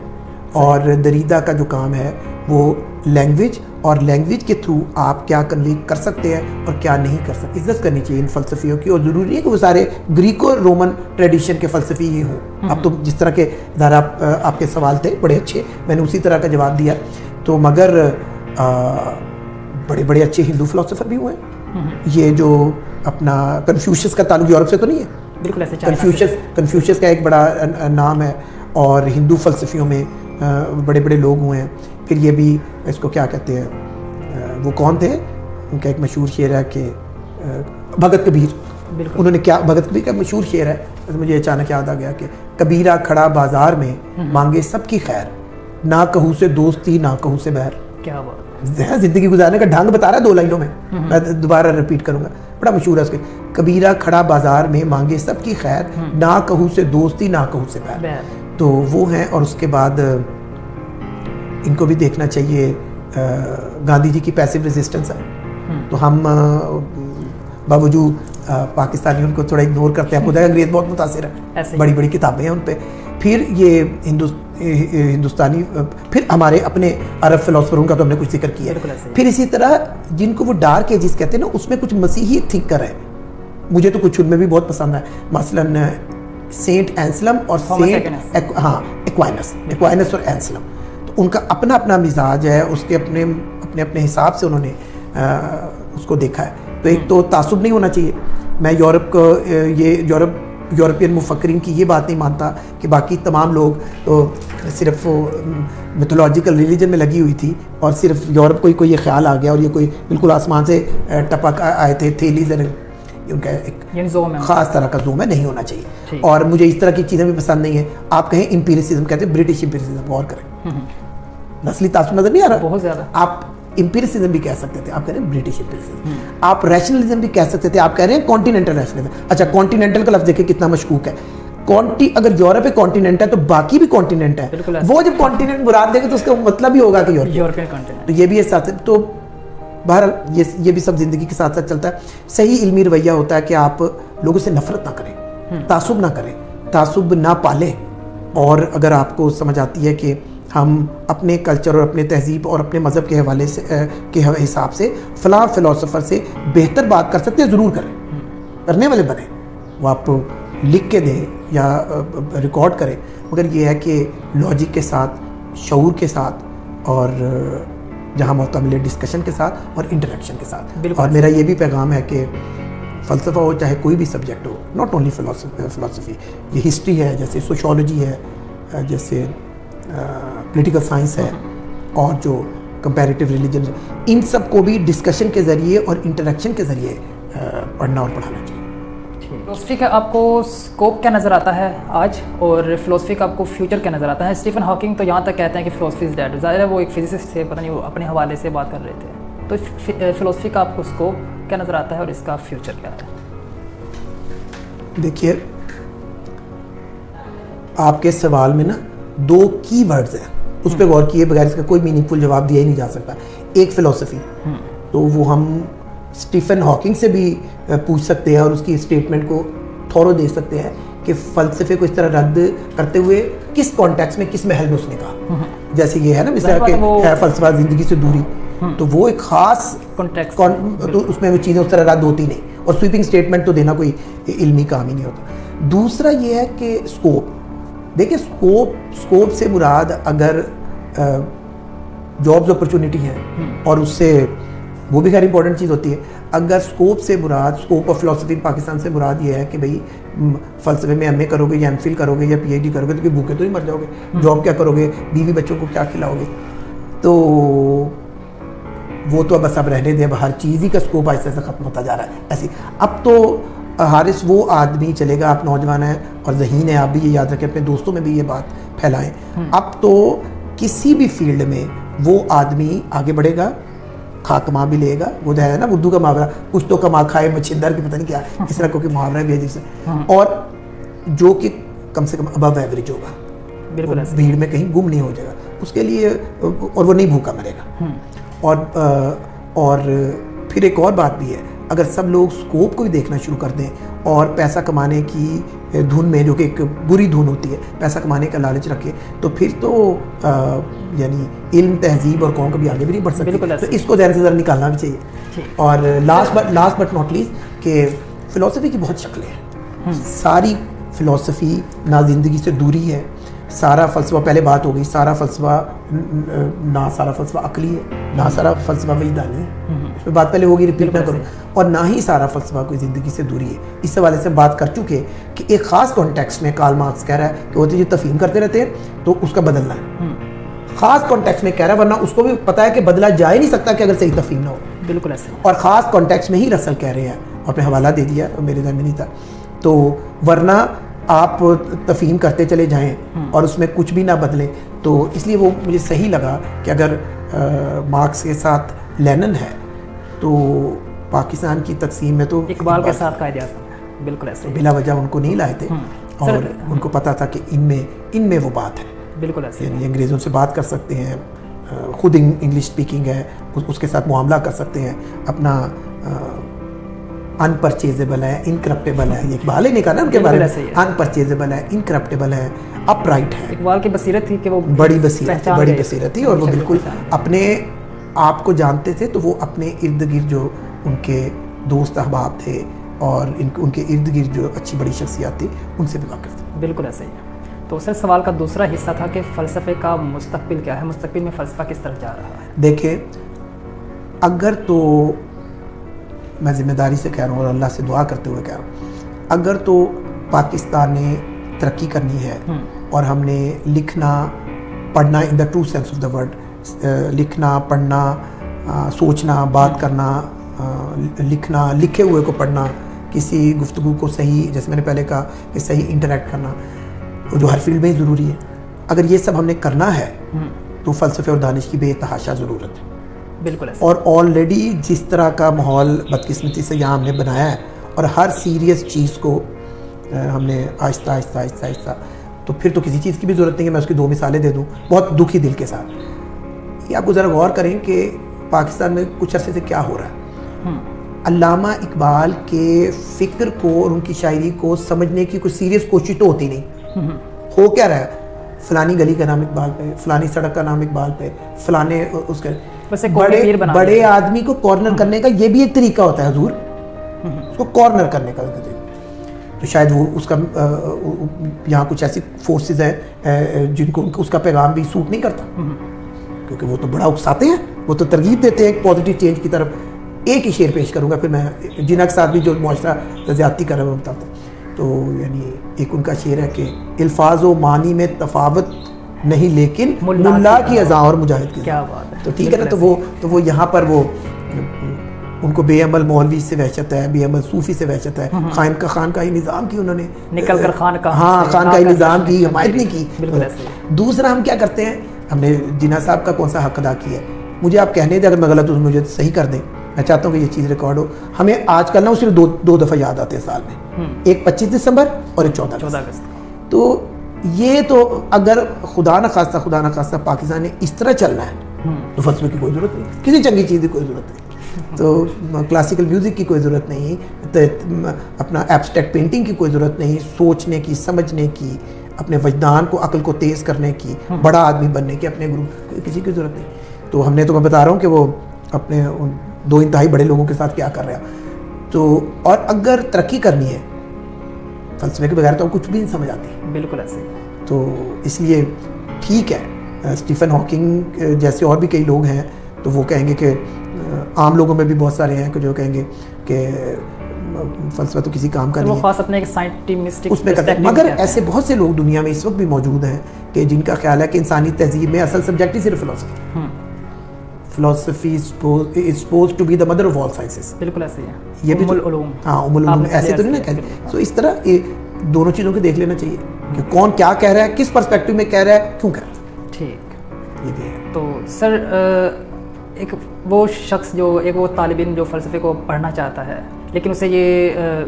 S2: اور دریدا کا جو کام ہے وہ لینگویج اور لینگویج کے تھرو آپ کیا کنوے کر سکتے ہیں اور کیا نہیں کر سکتے. عزت کرنی چاہیے ان فلسفیوں کی, اور ضروری ہے کہ وہ سارے گریکو رومن ٹریڈیشن کے فلسفی ہی ہوں. اب تو جس طرح کے ذرا آپ کے سوال تھے بڑے اچھے, میں نے اسی طرح کا جواب دیا. تو مگر بڑے بڑے اچھے ہندو فلاسفر بھی ہوئے ہیں. یہ جو اپنا کنفیوشس کا تعلق یورپ سے تو نہیں ہے,
S1: بالکل ایسے
S2: کنفیوشس کا ایک بڑا نام ہے, اور ہندو فلسفیوں میں بڑے بڑے لوگ ہوئے ہیں. پھر یہ بھی اس کو کیا کہتے ہیں, وہ کون تھے, ان کا ایک مشہور شعر ہے کہ بھگت کبیر, انہوں نے کیا, بھگت کبیر کا مشہور شعر ہے, مجھے اچانک یاد آ گیا کہ کبیرہ کھڑا بازار میں مانگے سب کی خیر, نہ کہوں سے دوستی نہ کہوں سے بہر.
S1: کیا بات,
S2: زندگی گزارنے کا ڈھنگ بتا رہا ہے 2 لائنوں میں, میں دوبارہ ریپیٹ کروں گا, بڑا مشہور ہے اس کے. کبیرہ کھڑا بازار میں مانگے سب کی خیر, نہ کہوں سے دوستی نہ کہوں سے بہر. تو وہ ہیں. اور اس کے بعد ان کو بھی دیکھنا چاہیے, گاندھی جی کی پیسو ریزسٹنس ہے. تو ہم باوجود پاکستانی ان کو تھوڑا اگنور کرتے ہیں. خدا انگریز بہت متاثر ہے, بڑی بڑی کتابیں ہیں ان پہ. پھر یہ ہندوستانی, پھر ہمارے اپنے عرب فلاسفروں کا تو ہم نے کچھ ذکر کیا. پھر اسی طرح جن کو وہ ڈارک ایجز کہتے ہیں نا, اس میں کچھ مسیحی تھنکر ہیں, مجھے تو کچھ ان میں بھی بہت پسند ہے. مثلاً سینٹ اینسلم اور ایکوائنس اور اینسلم. تو ان کا اپنا اپنا مزاج ہے, اس کے اپنے اپنے اپنے حساب سے انہوں نے اس کو دیکھا ہے. تو ایک تو تعصب نہیں ہونا چاہیے. میں یورپ کو, یہ یورپین مفکرین کی یہ بات نہیں مانتا کہ باقی تمام لوگ تو صرف میتھولوجیکل ریلیجن میں لگی ہوئی تھی, اور صرف یورپ کو ہی کوئی یہ خیال آ گیا اور یہ کوئی بالکل آسمان سے ٹپک آئے تھے تھیلیز, ان کا ایک خاص طرح کا زوم ہے, نہیں ہونا چاہیے. اور مجھے اس طرح کی چیزیں بھی پسند نہیں ہیں. آپ کہیں امپیریسزم کہتے ہیں, برٹش امپیریسزم, غور کریں, نسلی تعصب نظر نہیں آ رہا
S1: بہت زیادہ. آپ
S2: امپیریسزم بھی کہہ سکتے تھے, آپ کہہ رہے ہیں برٹش امپیریسزم. آپ ریشنلزم بھی کہہ سکتے تھے, آپ کہہ رہے ہیں کانٹیننٹل ریشنلزم. اچھا, کانٹیننٹل کا لفظ دیکھیں کتنا مشکوک ہے. اگر یورپ ایک کانٹیننٹ ہے تو باقی بھی کانٹیننٹ ہے. وہ جب کانٹیننٹ مراد دے گے تو اس کا مطلب ہی ہوگا کہ یورپین کانٹیننٹ. تو یہ بھی ایک ساتھ, تو بہرحال یہ بھی سب زندگی کے ساتھ ساتھ چلتا ہے. صحیح علمی رویہ ہوتا ہے کہ آپ لوگوں سے نفرت نہ کریں, تعصب نہ کریں, تعصب نہ پالیں. اور اگر آپ کو سمجھ آتی ہے کہ ہم اپنے کلچر اور اپنے تہذیب اور اپنے مذہب کے حوالے سے کے حساب سے فلاں فلاسفر سے بہتر بات کر سکتے ہیں, ضرور کریں, کرنے والے بنیں. وہ آپ لکھ کے دیں یا ریکارڈ کریں, مگر یہ ہے کہ لاجک کے ساتھ, شعور کے ساتھ, اور جہاں موقع ملے ڈسکشن کے ساتھ اور انٹریکشن کے ساتھ. اور میرا یہ بھی پیغام ہے کہ فلسفہ ہو چاہے کوئی بھی subject who, not only philosophy, یہ ہسٹری ہے, جیسے سوشولوجی ہے, جیسے پولیٹیکل سائنس ہے, اور جو کمپیریٹیو ریلیجن, ان سب کو بھی ڈسکشن کے ذریعے اور انٹریکشن کے ذریعے پڑھنا اور پڑھانا چاہیے.
S1: فلسفی کا آپ کو اسکوپ کیا نظر آتا ہے آج, اور فلسفی کا آپ کو فیوچر کیا نظر آتا ہے؟ اسٹیفن ہاکنگ تو یہاں تک کہتے ہیں کہ فلسفی از ڈیڈ. ظاہر ہے وہ ایک فزسسٹ تھے, پتہ نہیں وہ اپنے حوالے سے بات کر رہے تھے. تو فلسفی کا آپ کو اسکوپ کیا نظر آتا ہے اور اس کا فیوچر کیا ہے؟
S2: دیکھیے, آپ کے سوال میں نا 2 کی ورڈز ہیں, اس پہ غور کیے بغیر اس کا کوئی میننگ فل جواب دیا ہی نہیں جا سکتا. ایک فلسفی, تو وہ ہم اسٹیفن ہاکنگ سے بھی پوچھ سکتے ہیں اور اس کی اسٹیٹمنٹ کو تھورو دے سکتے ہیں کہ فلسفے کو اس طرح رد کرتے ہوئے کس کانٹیکس میں, کس محل میں اس نے کہا. جیسے یہ ہے نا مثلا کہ ہے فلسفہ زندگی سے دوری, تو وہ ایک خاص کانٹیکس, تو اس میں وہ چیزیں اس طرح رد ہوتی نہیں, اور سویپنگ اسٹیٹمنٹ تو دینا کوئی علمی کام ہی نہیں ہوتا. دوسرا یہ ہے کہ اسکوپ. دیکھیں, اسکوپ سے مراد اگر جابز اپرچونٹی ہیں, اور اس سے وہ بھی خیر امپورٹنٹ چیز ہوتی ہے. اگر اسکوپ سے مراد, اسکوپ آف فلسفی پاکستان سے مراد یہ ہے کہ بھئی فلسفے میں ایم اے کرو گے یا ایم فل کرو گے یا پی ایچ ڈی کرو گے تو کہ بھوکے تو ہی مر جاؤ گے, جاب کیا کرو گے, بیوی بچوں کو کیا کھلاؤ گے, تو وہ تو بس اب رہنے دیں. اب ہر چیز ہی کا اسکوپ ایسے ایسے ختم ہوتا جا رہا ہے. ایسی اب تو حارث وہ آدمی چلے گا, آپ نوجوان ہیں اور ذہین ہیں, آپ بھی یہ یاد رکھیں, اپنے دوستوں میں بھی یہ بات پھیلائیں. اب تو کسی بھی فیلڈ میں وہ آدمی آگے بڑھے گا, کھا کما بھی لے گا. وہ ہے نا اردو کا محاورہ, کچھ تو کما کھائے مچھندر کی, پتہ نہیں کیا اس طرح کوئی محاورہ بھی عجیب سے, اور جو کہ کم سے کم ابو ایوریج ہوگا, بالکل بھیڑ میں کہیں گم نہیں ہو جائے گا اس کے لیے, اور وہ نہیں بھوکا مرے گا. اور پھر ایک اور بات بھی ہے, اگر سب لوگ اسکوپ کو بھی دیکھنا شروع کر دیں اور پیسہ کمانے کی دھن میں، جو کہ ایک بری دھن ہوتی ہے، پیسہ کمانے کا لالچ رکھے، تو پھر تو یعنی علم، تہذیب اور قوم کبھی آگے بھی نہیں بڑھ سکتی. تو اس کو ذہن سے ذرا نکالنا بھی چاہیے. اور لاسٹ بٹ ناٹ لیسٹ کہ فلسفی کی بہت شکلیں ہیں. ساری فلسفی نہ زندگی سے دوری ہے، سارا فلسفہ، پہلے بات ہو گئی، سارا فلسفہ نہ سارا فلسفہ عقلی ہے، نہ سارا فلسفہ وجدانی ہے. اس پہ بات پہلے ہوگی، ریپیٹ نہ کروں. اور نہ ہی سارا فلسفہ کوئی زندگی سے دوری ہے. اس حوالے سے بات کر چکے کہ ایک خاص کانٹیکسٹ میں کارل مارکس کہہ رہا ہے کہ وہ تو یہ تفہیم کرتے رہتے ہیں تو اس کا بدلنا ہے. خاص کانٹیکسٹ میں کہہ رہا ہے، ورنہ اس کو بھی پتا ہے کہ بدلا جا ہی نہیں سکتا کہ اگر صحیح تفہیم نہ ہو.
S1: بالکل ایسے.
S2: اور خاص کانٹیکسٹ میں ہی رسل کہہ رہے ہیں، اپنے حوالہ دے دیا، میرے ذہن میں نہیں تھا. تو ورنہ آپ تفہیم کرتے چلے جائیں اور اس میں کچھ بھی نہ بدلیں. تو اس لیے وہ مجھے صحیح لگا کہ اگر مارکس کے ساتھ لینن ہے تو پاکستان کی تقسیم میں تو
S1: اقبال کے ساتھ قائد اعظم ہے. بالکل ایسے.
S2: بلا وجہ ان کو نہیں لائے تھے، اور ان کو پتا تھا کہ ان میں وہ بات ہے.
S1: بالکل ایسے.
S2: یعنی انگریزوں سے بات کر سکتے ہیں، خود انگلش سپیکنگ ہے، اس کے ساتھ معاملہ کر سکتے ہیں، اپنا ان پرچیزیبل ہے، انکرپٹیبل ہے. یہ اقبال نے کہا نا ان کے بارے میں، ان پرچیزیبل ہے، انکرپٹیبل ہے، اپ رائٹ ہے.
S1: اقبال کی بصیرت تھی کہ وہ
S2: بڑی بصیرت تھی، اور وہ بالکل اپنے آپ کو جانتے تھے. تو وہ اپنے ارد گرد جو ان کے دوست احباب تھے اور ان کے ارد گرد جو اچھی بڑی شخصیات تھی، ان سے بھی واقف تھے.
S1: بالکل ایسے ہی. تو سر سوال کا دوسرا حصہ تھا کہ فلسفے کا مستقبل کیا ہے، مستقبل میں فلسفہ کس طرح جا رہا ہے؟
S2: دیکھیں، اگر تو میں ذمہ داری سے کہہ رہا ہوں اور اللہ سے دعا کرتے ہوئے کہہ رہا ہوں، اگر تو پاکستان نے ترقی کرنی ہے اور ہم نے لکھنا پڑھنا in the true sense of the word, لکھنا پڑھنا، سوچنا، بات کرنا، لکھنا، لکھے ہوئے کو پڑھنا، کسی گفتگو کو صحیح، جیسے میں نے پہلے کہا کہ صحیح انٹریکٹ کرنا، جو ہر فیلڈ میں ہی ضروری ہے. اگر یہ سب ہم نے کرنا ہے تو فلسفے اور دانش کی بے تحاشا ضرورت ہے.
S1: بالکل ایسے.
S2: اور آلریڈی جس طرح کا ماحول بدقسمتی سے یہاں ہم نے بنایا ہے، اور ہر سیریس چیز کو ہم نے آہستہ آہستہ آہستہ آہستہ، تو پھر تو کسی چیز کی بھی ضرورت نہیں ہے. میں اس کی 2 مثالیں دے دوں بہت دکھی دل کے ساتھ. یہ آپ کو ذرا غور کریں کہ پاکستان میں کچھ عرصے سے کیا ہو رہا ہے. علامہ اقبال کے فکر کو اور ان کی شاعری کو سمجھنے کی کوئی سیریس کوشش تو ہوتی نہیں. ہو کیا رہا ہے؟ فلانی گلی کا نام اقبال پہ، فلانی سڑک کا نام اقبال پہ، فلانے اس کے بڑے آدمی کو کارنر کرنے کا یہ بھی ایک طریقہ ہوتا ہے حضور، اس کو کارنر کرنے کا. تو شاید وہ اس کا یہاں کچھ ایسی فورسز ہیں جن کو اس کا پیغام بھی سوٹ نہیں کرتا، کیونکہ وہ تو بڑا اکساتے ہیں، وہ تو ترغیب دیتے ہیں ایک پازیٹیو چینج کی طرف. ایک ہی شعر پیش کروں گا، پھر میں جنہ کے ساتھ بھی جو معاشرہ زیادتی کر رہا ہے وہ بتاتا ہوں. تو یعنی ایک ان کا شعر ہے کہ الفاظ و معنی میں تفاوت نہیں، لیکن ملا کی اذاں اور مجاہد کی.
S1: کیا بات ہے.
S2: تو ٹھیک ہے نا. تو وہ یہاں پر وہ ان کو بے عمل مولوی سے وحشت ہے، بے عمل صوفی سے وحشت ہے. خانقاہی نظام کی انہوں نے
S1: نکل کر
S2: خانقاہی نظام کی حمایت نہیں کی.
S1: بالکل ایسے.
S2: دوسرا ہم کیا کرتے ہیں، ہم نے جناح صاحب کا کون سا حق ادا کیا ہے. مجھے آپ کہنے دیں، اگر میں غلط ہوں مجھے صحیح کر دیں. میں چاہتا ہوں کہ یہ چیز ریکارڈ ہو. ہمیں آج کل نا صرف دو دفعہ یاد آتے ہیں سال میں، ایک 25 دسمبر اور ایک 14 اگست. تو یہ تو اگر خدا نہ خواستہ پاکستان نے اس طرح چلنا ہے تو فلسفے کی کوئی ضرورت نہیں، کسی چنگی چیز کی کوئی ضرورت نہیں. تو کلاسیکل میوزک کی کوئی ضرورت نہیں، اپنا ایبسٹریکٹ پینٹنگ کی کوئی ضرورت نہیں، سوچنے کی، سمجھنے کی، اپنے وجدان کو، عقل کو تیز کرنے کی، بڑا آدمی بننے کی، اپنے گروپ کسی کی ضرورت نہیں. تو ہم نے تو میں بتا رہا ہوں کہ وہ اپنے ان 2 انتہائی بڑے لوگوں کے ساتھ کیا کر رہا. تو اور اگر ترقی کرنی ہے فلسفے کے بغیر تو کچھ بھی نہیں سمجھ آتی.
S1: بالکل ایسے.
S2: تو اس لیے ٹھیک ہے، اسٹیفن ہاکنگ جیسے اور بھی کئی لوگ ہیں تو وہ کہیں گے کہ عام لوگوں میں بھی بہت سارے ہیں کہ جو کہیں گے کہ فلسفہ تو کسی کام کا نہیں ہے،
S1: خاص اپنے ایک سائنٹسٹ
S2: اس میں کرتے ہیں. مگر ایسے بہت سے لوگ دنیا میں اس وقت بھی موجود ہیں کہ جن کا خیال ہے کہ انسانی تہذیب میں اصل سبجیکٹ ہی صرف فلسفی. philosophy is supposed to be the mother of all sciences.
S1: بالکل ایسے ہی ہے.
S2: یہ بھی
S1: العلوم.
S2: ہاں العلوم ایسے تو نہیں نا کہتے. تو اس طرح دونوں چیزوں کو دیکھ لینا چاہیے کہ کون کیا کہہ رہا ہے، کس پرسپیکٹو میں کہہ رہا ہے، کیوں کہہ رہا ہے.
S1: ٹھیک.
S2: یہ بھی ہے.
S1: تو سر ایک وہ شخص جو ایک وہ طالب علم جو فلسفے کو پڑھنا چاہتا ہے لیکن اسے یہ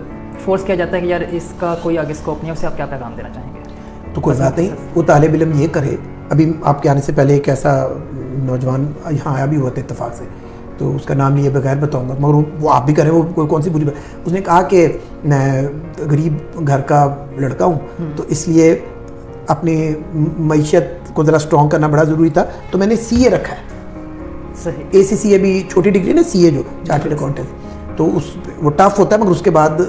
S1: فورس کیا جاتا ہے کہ یار اس کا کوئی آگے اسکوپ نہیں ہے، اسے آپ کیا پیغام دینا چاہیں گے؟
S2: تو کوئی بات نہیں، وہ طالب علم یہ کرے. ابھی آپ کے آنے سے پہلے ایک ایسا نوجوان یہاں آیا بھی ہوا تھا اتفاق سے، تو اس کا نام لیے بغیر بتاؤں گا، مگر وہ آپ بھی کریں، وہ کوئی کون سی بری بات. اس نے کہا کہ میں غریب گھر کا لڑکا ہوں تو اس لیے اپنی معیشت کو ذرا اسٹرانگ کرنا بڑا ضروری تھا، تو میں نے سی اے رکھا ہے.
S1: صحیح.
S2: اے سی سی اے بھی چھوٹی ڈگری نا، سی اے جو چارٹرڈ اکاؤنٹنٹ، تو وہ ٹف ہوتا ہے مگر اس کے بعد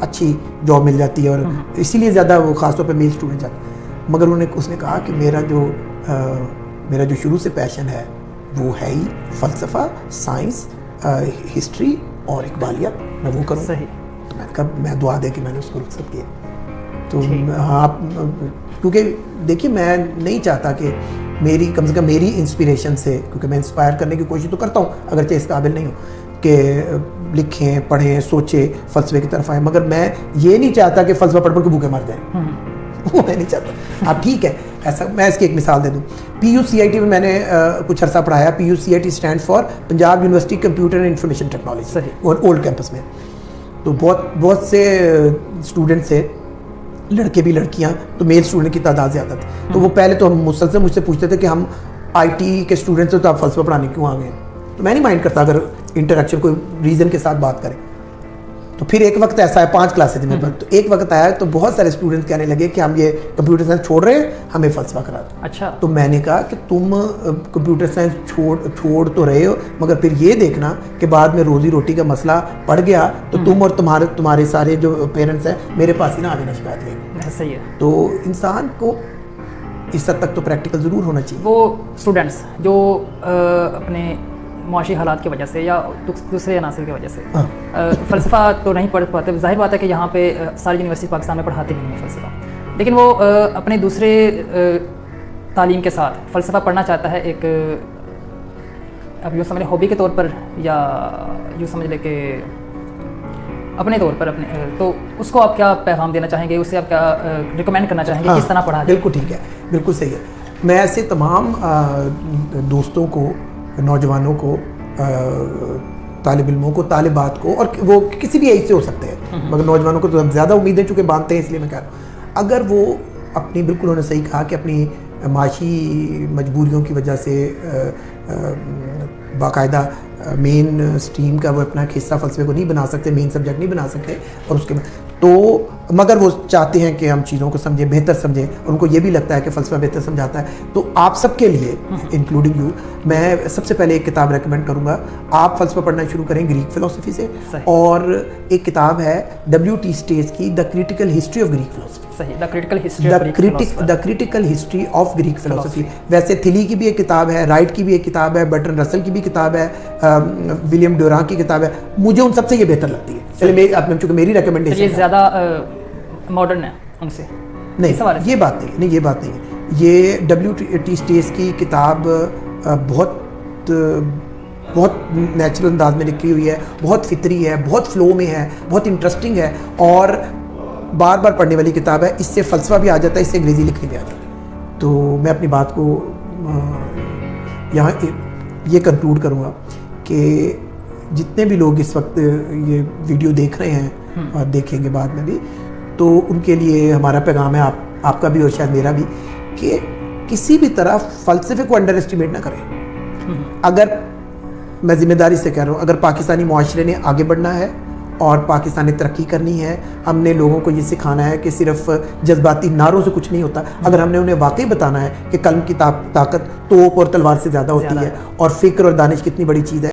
S2: اچھی جاب مل جاتی ہے، اور اسی لیے زیادہ وہ خاص طور پہ میل اسٹوڈنٹ جاتے. مگر اس نے کہا کہ میرا جو شروع سے پیشن ہے وہ ہے ہی فلسفہ، سائنس، ہسٹری اور اقبالیہ، میں وہ کروں.
S1: صحیح.
S2: تو میں نے کہا میں دعا دے کہ میں نے اس کو رخصت کیا. تو آپ کیونکہ دیکھیے میں نہیں چاہتا کہ میری کم سے کم میری انسپریشن سے، کیونکہ میں انسپائر کرنے کی کوشش تو کرتا ہوں اگرچہ اس قابل نہیں ہوں کہ لکھیں، پڑھیں، سوچیں، فلسفے کی طرف آئیں، مگر میں یہ نہیں چاہتا کہ فلسفہ پڑھ پڑھ کے بھوکے مر جائیں. وہ میں نہیں چاہتا. اب ٹھیک ہے ایسا، میں اس کی ایک مثال دے دوں. پی یو سی آئی ٹی میں میں نے کچھ عرصہ پڑھایا. P U C I T stand for Punjab university computer and information technology, اور اولڈ کیمپس میں. تو بہت سے اسٹوڈنٹ سے، لڑکے بھی لڑکیاں، تو میل اسٹوڈنٹ کی تعداد زیادہ تھی. تو وہ پہلے تو ہم مسلسل مجھ سے پوچھتے تھے کہ ہم آئی ٹی کے اسٹوڈنٹ سے تو آپ فلسفہ پڑھانے کیوں آ گئے. تو میں نہیں مائنڈ کرتا اگر انٹریکشن کوئی ریزن کے ساتھ بات کریں. تو پھر ایک وقت ایسا ہے، 5 کلاسیں تھیں میرے پاس، تو ایک وقت آیا تو بہت سارے اسٹوڈنٹس کہنے لگے کہ ہم یہ کمپیوٹر سائنس چھوڑ رہے ہیں، ہمیں فلسفہ کرا دو.
S1: اچھا.
S2: تو میں نے کہا کہ تم کمپیوٹر سائنس چھوڑ تو رہے ہو، مگر پھر یہ دیکھنا کہ بعد میں روزی روٹی کا مسئلہ پڑ گیا تو تم اور تمہارے سارے جو پیرنٹس ہیں میرے پاس ہی نہ آگے نہ شکایت لیں.
S1: صحیح ہے.
S2: تو انسان کو اس حد تک تو پریکٹیکل ضرور ہونا چاہیے.
S1: وہ اسٹوڈنٹس جو اپنے معاشی حالات کی وجہ سے یا دوسرے عناصر کی وجہ سے فلسفہ تو نہیں پڑھ پاتے. ظاہر بات ہے کہ یہاں پہ ساری یونیورسٹی پاکستان میں پڑھاتے نہیں ہیں فلسفہ، لیکن وہ اپنے دوسرے تعلیم کے ساتھ فلسفہ پڑھنا چاہتا ہے، ایک اب یوں سمجھ لیں ہابی کے طور پر، یا یوں سمجھ لیں کہ اپنے طور پر تو اس کو آپ کیا پیغام دینا چاہیں گے؟ اسے آپ کیا ریکمینڈ کرنا چاہیں گے کس طرح پڑھا جائے؟
S2: بالکل ٹھیک ہے، بالکل صحیح ہے. میں ایسے تمام دوستوں کو، نوجوانوں کو، طالب علموں کو، طالبات کو، اور وہ کسی بھی ایج سے ہو سکتے ہیں مگر نوجوانوں کو تو زیادہ امیدیں چونکہ باندھتے ہیں، اس لیے میں کہہ رہا ہوں اگر وہ اپنی، بالکل انہوں نے صحیح کہا کہ اپنی معاشی مجبوریوں کی وجہ سے باقاعدہ مین اسٹریم کا وہ اپنا حصہ فلسفے کو نہیں بنا سکتے، مین سبجیکٹ نہیں بنا سکتے، اور اس کے بعد تو مگر وہ چاہتے ہیں کہ ہم چیزوں کو سمجھیں، بہتر سمجھیں، اور ان کو یہ بھی لگتا ہے کہ فلسفہ بہتر سمجھاتا ہے. تو آپ سب کے لیے انکلوڈنگ یو میں سب سے پہلے ایک کتاب ریکمینڈ کروں گا. آپ فلسفہ پڑھنا شروع کریں گریک فلسفی سے، اور ایک کتاب ہے W.T. اسٹیز کی the critical history of Greek فلسفی.
S1: The critical history of Greek فلسفی.
S2: ویسے تھیلی کی بھی ایک کتاب ہے، رائٹ کی بھی ایک کتاب ہے، برٹرن رسل کی بھی کتاب ہے، ولیم ڈوران کی کتاب ہے. مجھے ان سب سے یہ بہتر لگتی ہے. چلے چونکہ میری ریکمنڈیشن
S1: یہ زیادہ ماڈرن ہے ان سے
S2: نہیں، یہ بات نہیں ہے. یہ W.T. اسٹیز کی کتاب بہت نیچرل انداز میں لکھی ہوئی ہے، بہت فطری ہے، بہت فلو میں ہے، بہت انٹرسٹنگ ہے، اور بار بار پڑھنے والی کتاب ہے. اس سے فلسفہ بھی آ جاتا ہے، اس سے انگریزی لکھنی بھی آ جاتی ہے. تو میں اپنی بات کو یہاں یہ کنکلوڈ کروں گا کہ جتنے بھی لوگ اس وقت یہ ویڈیو دیکھ رہے ہیں اور دیکھیں گے بعد میں بھی، تو ان کے لیے ہمارا پیغام ہے، آپ کا بھی اور شاید میرا بھی، کہ کسی بھی طرح فلسفے کو انڈر اسٹیمیٹ نہ کریں. اگر میں ذمہ داری سے کہہ رہا ہوں، اگر پاکستانی معاشرے نے آگے بڑھنا ہے اور پاکستان نے ترقی کرنی ہے، ہم نے لوگوں کو یہ سکھانا ہے کہ صرف جذباتی نعروں سے کچھ نہیں ہوتا. اگر ہم نے انہیں واقعی بتانا ہے کہ قلم کی طاقت توپ اور تلوار سے زیادہ ہوتی ہے، اور فکر اور دانش کتنی بڑی چیز ہے.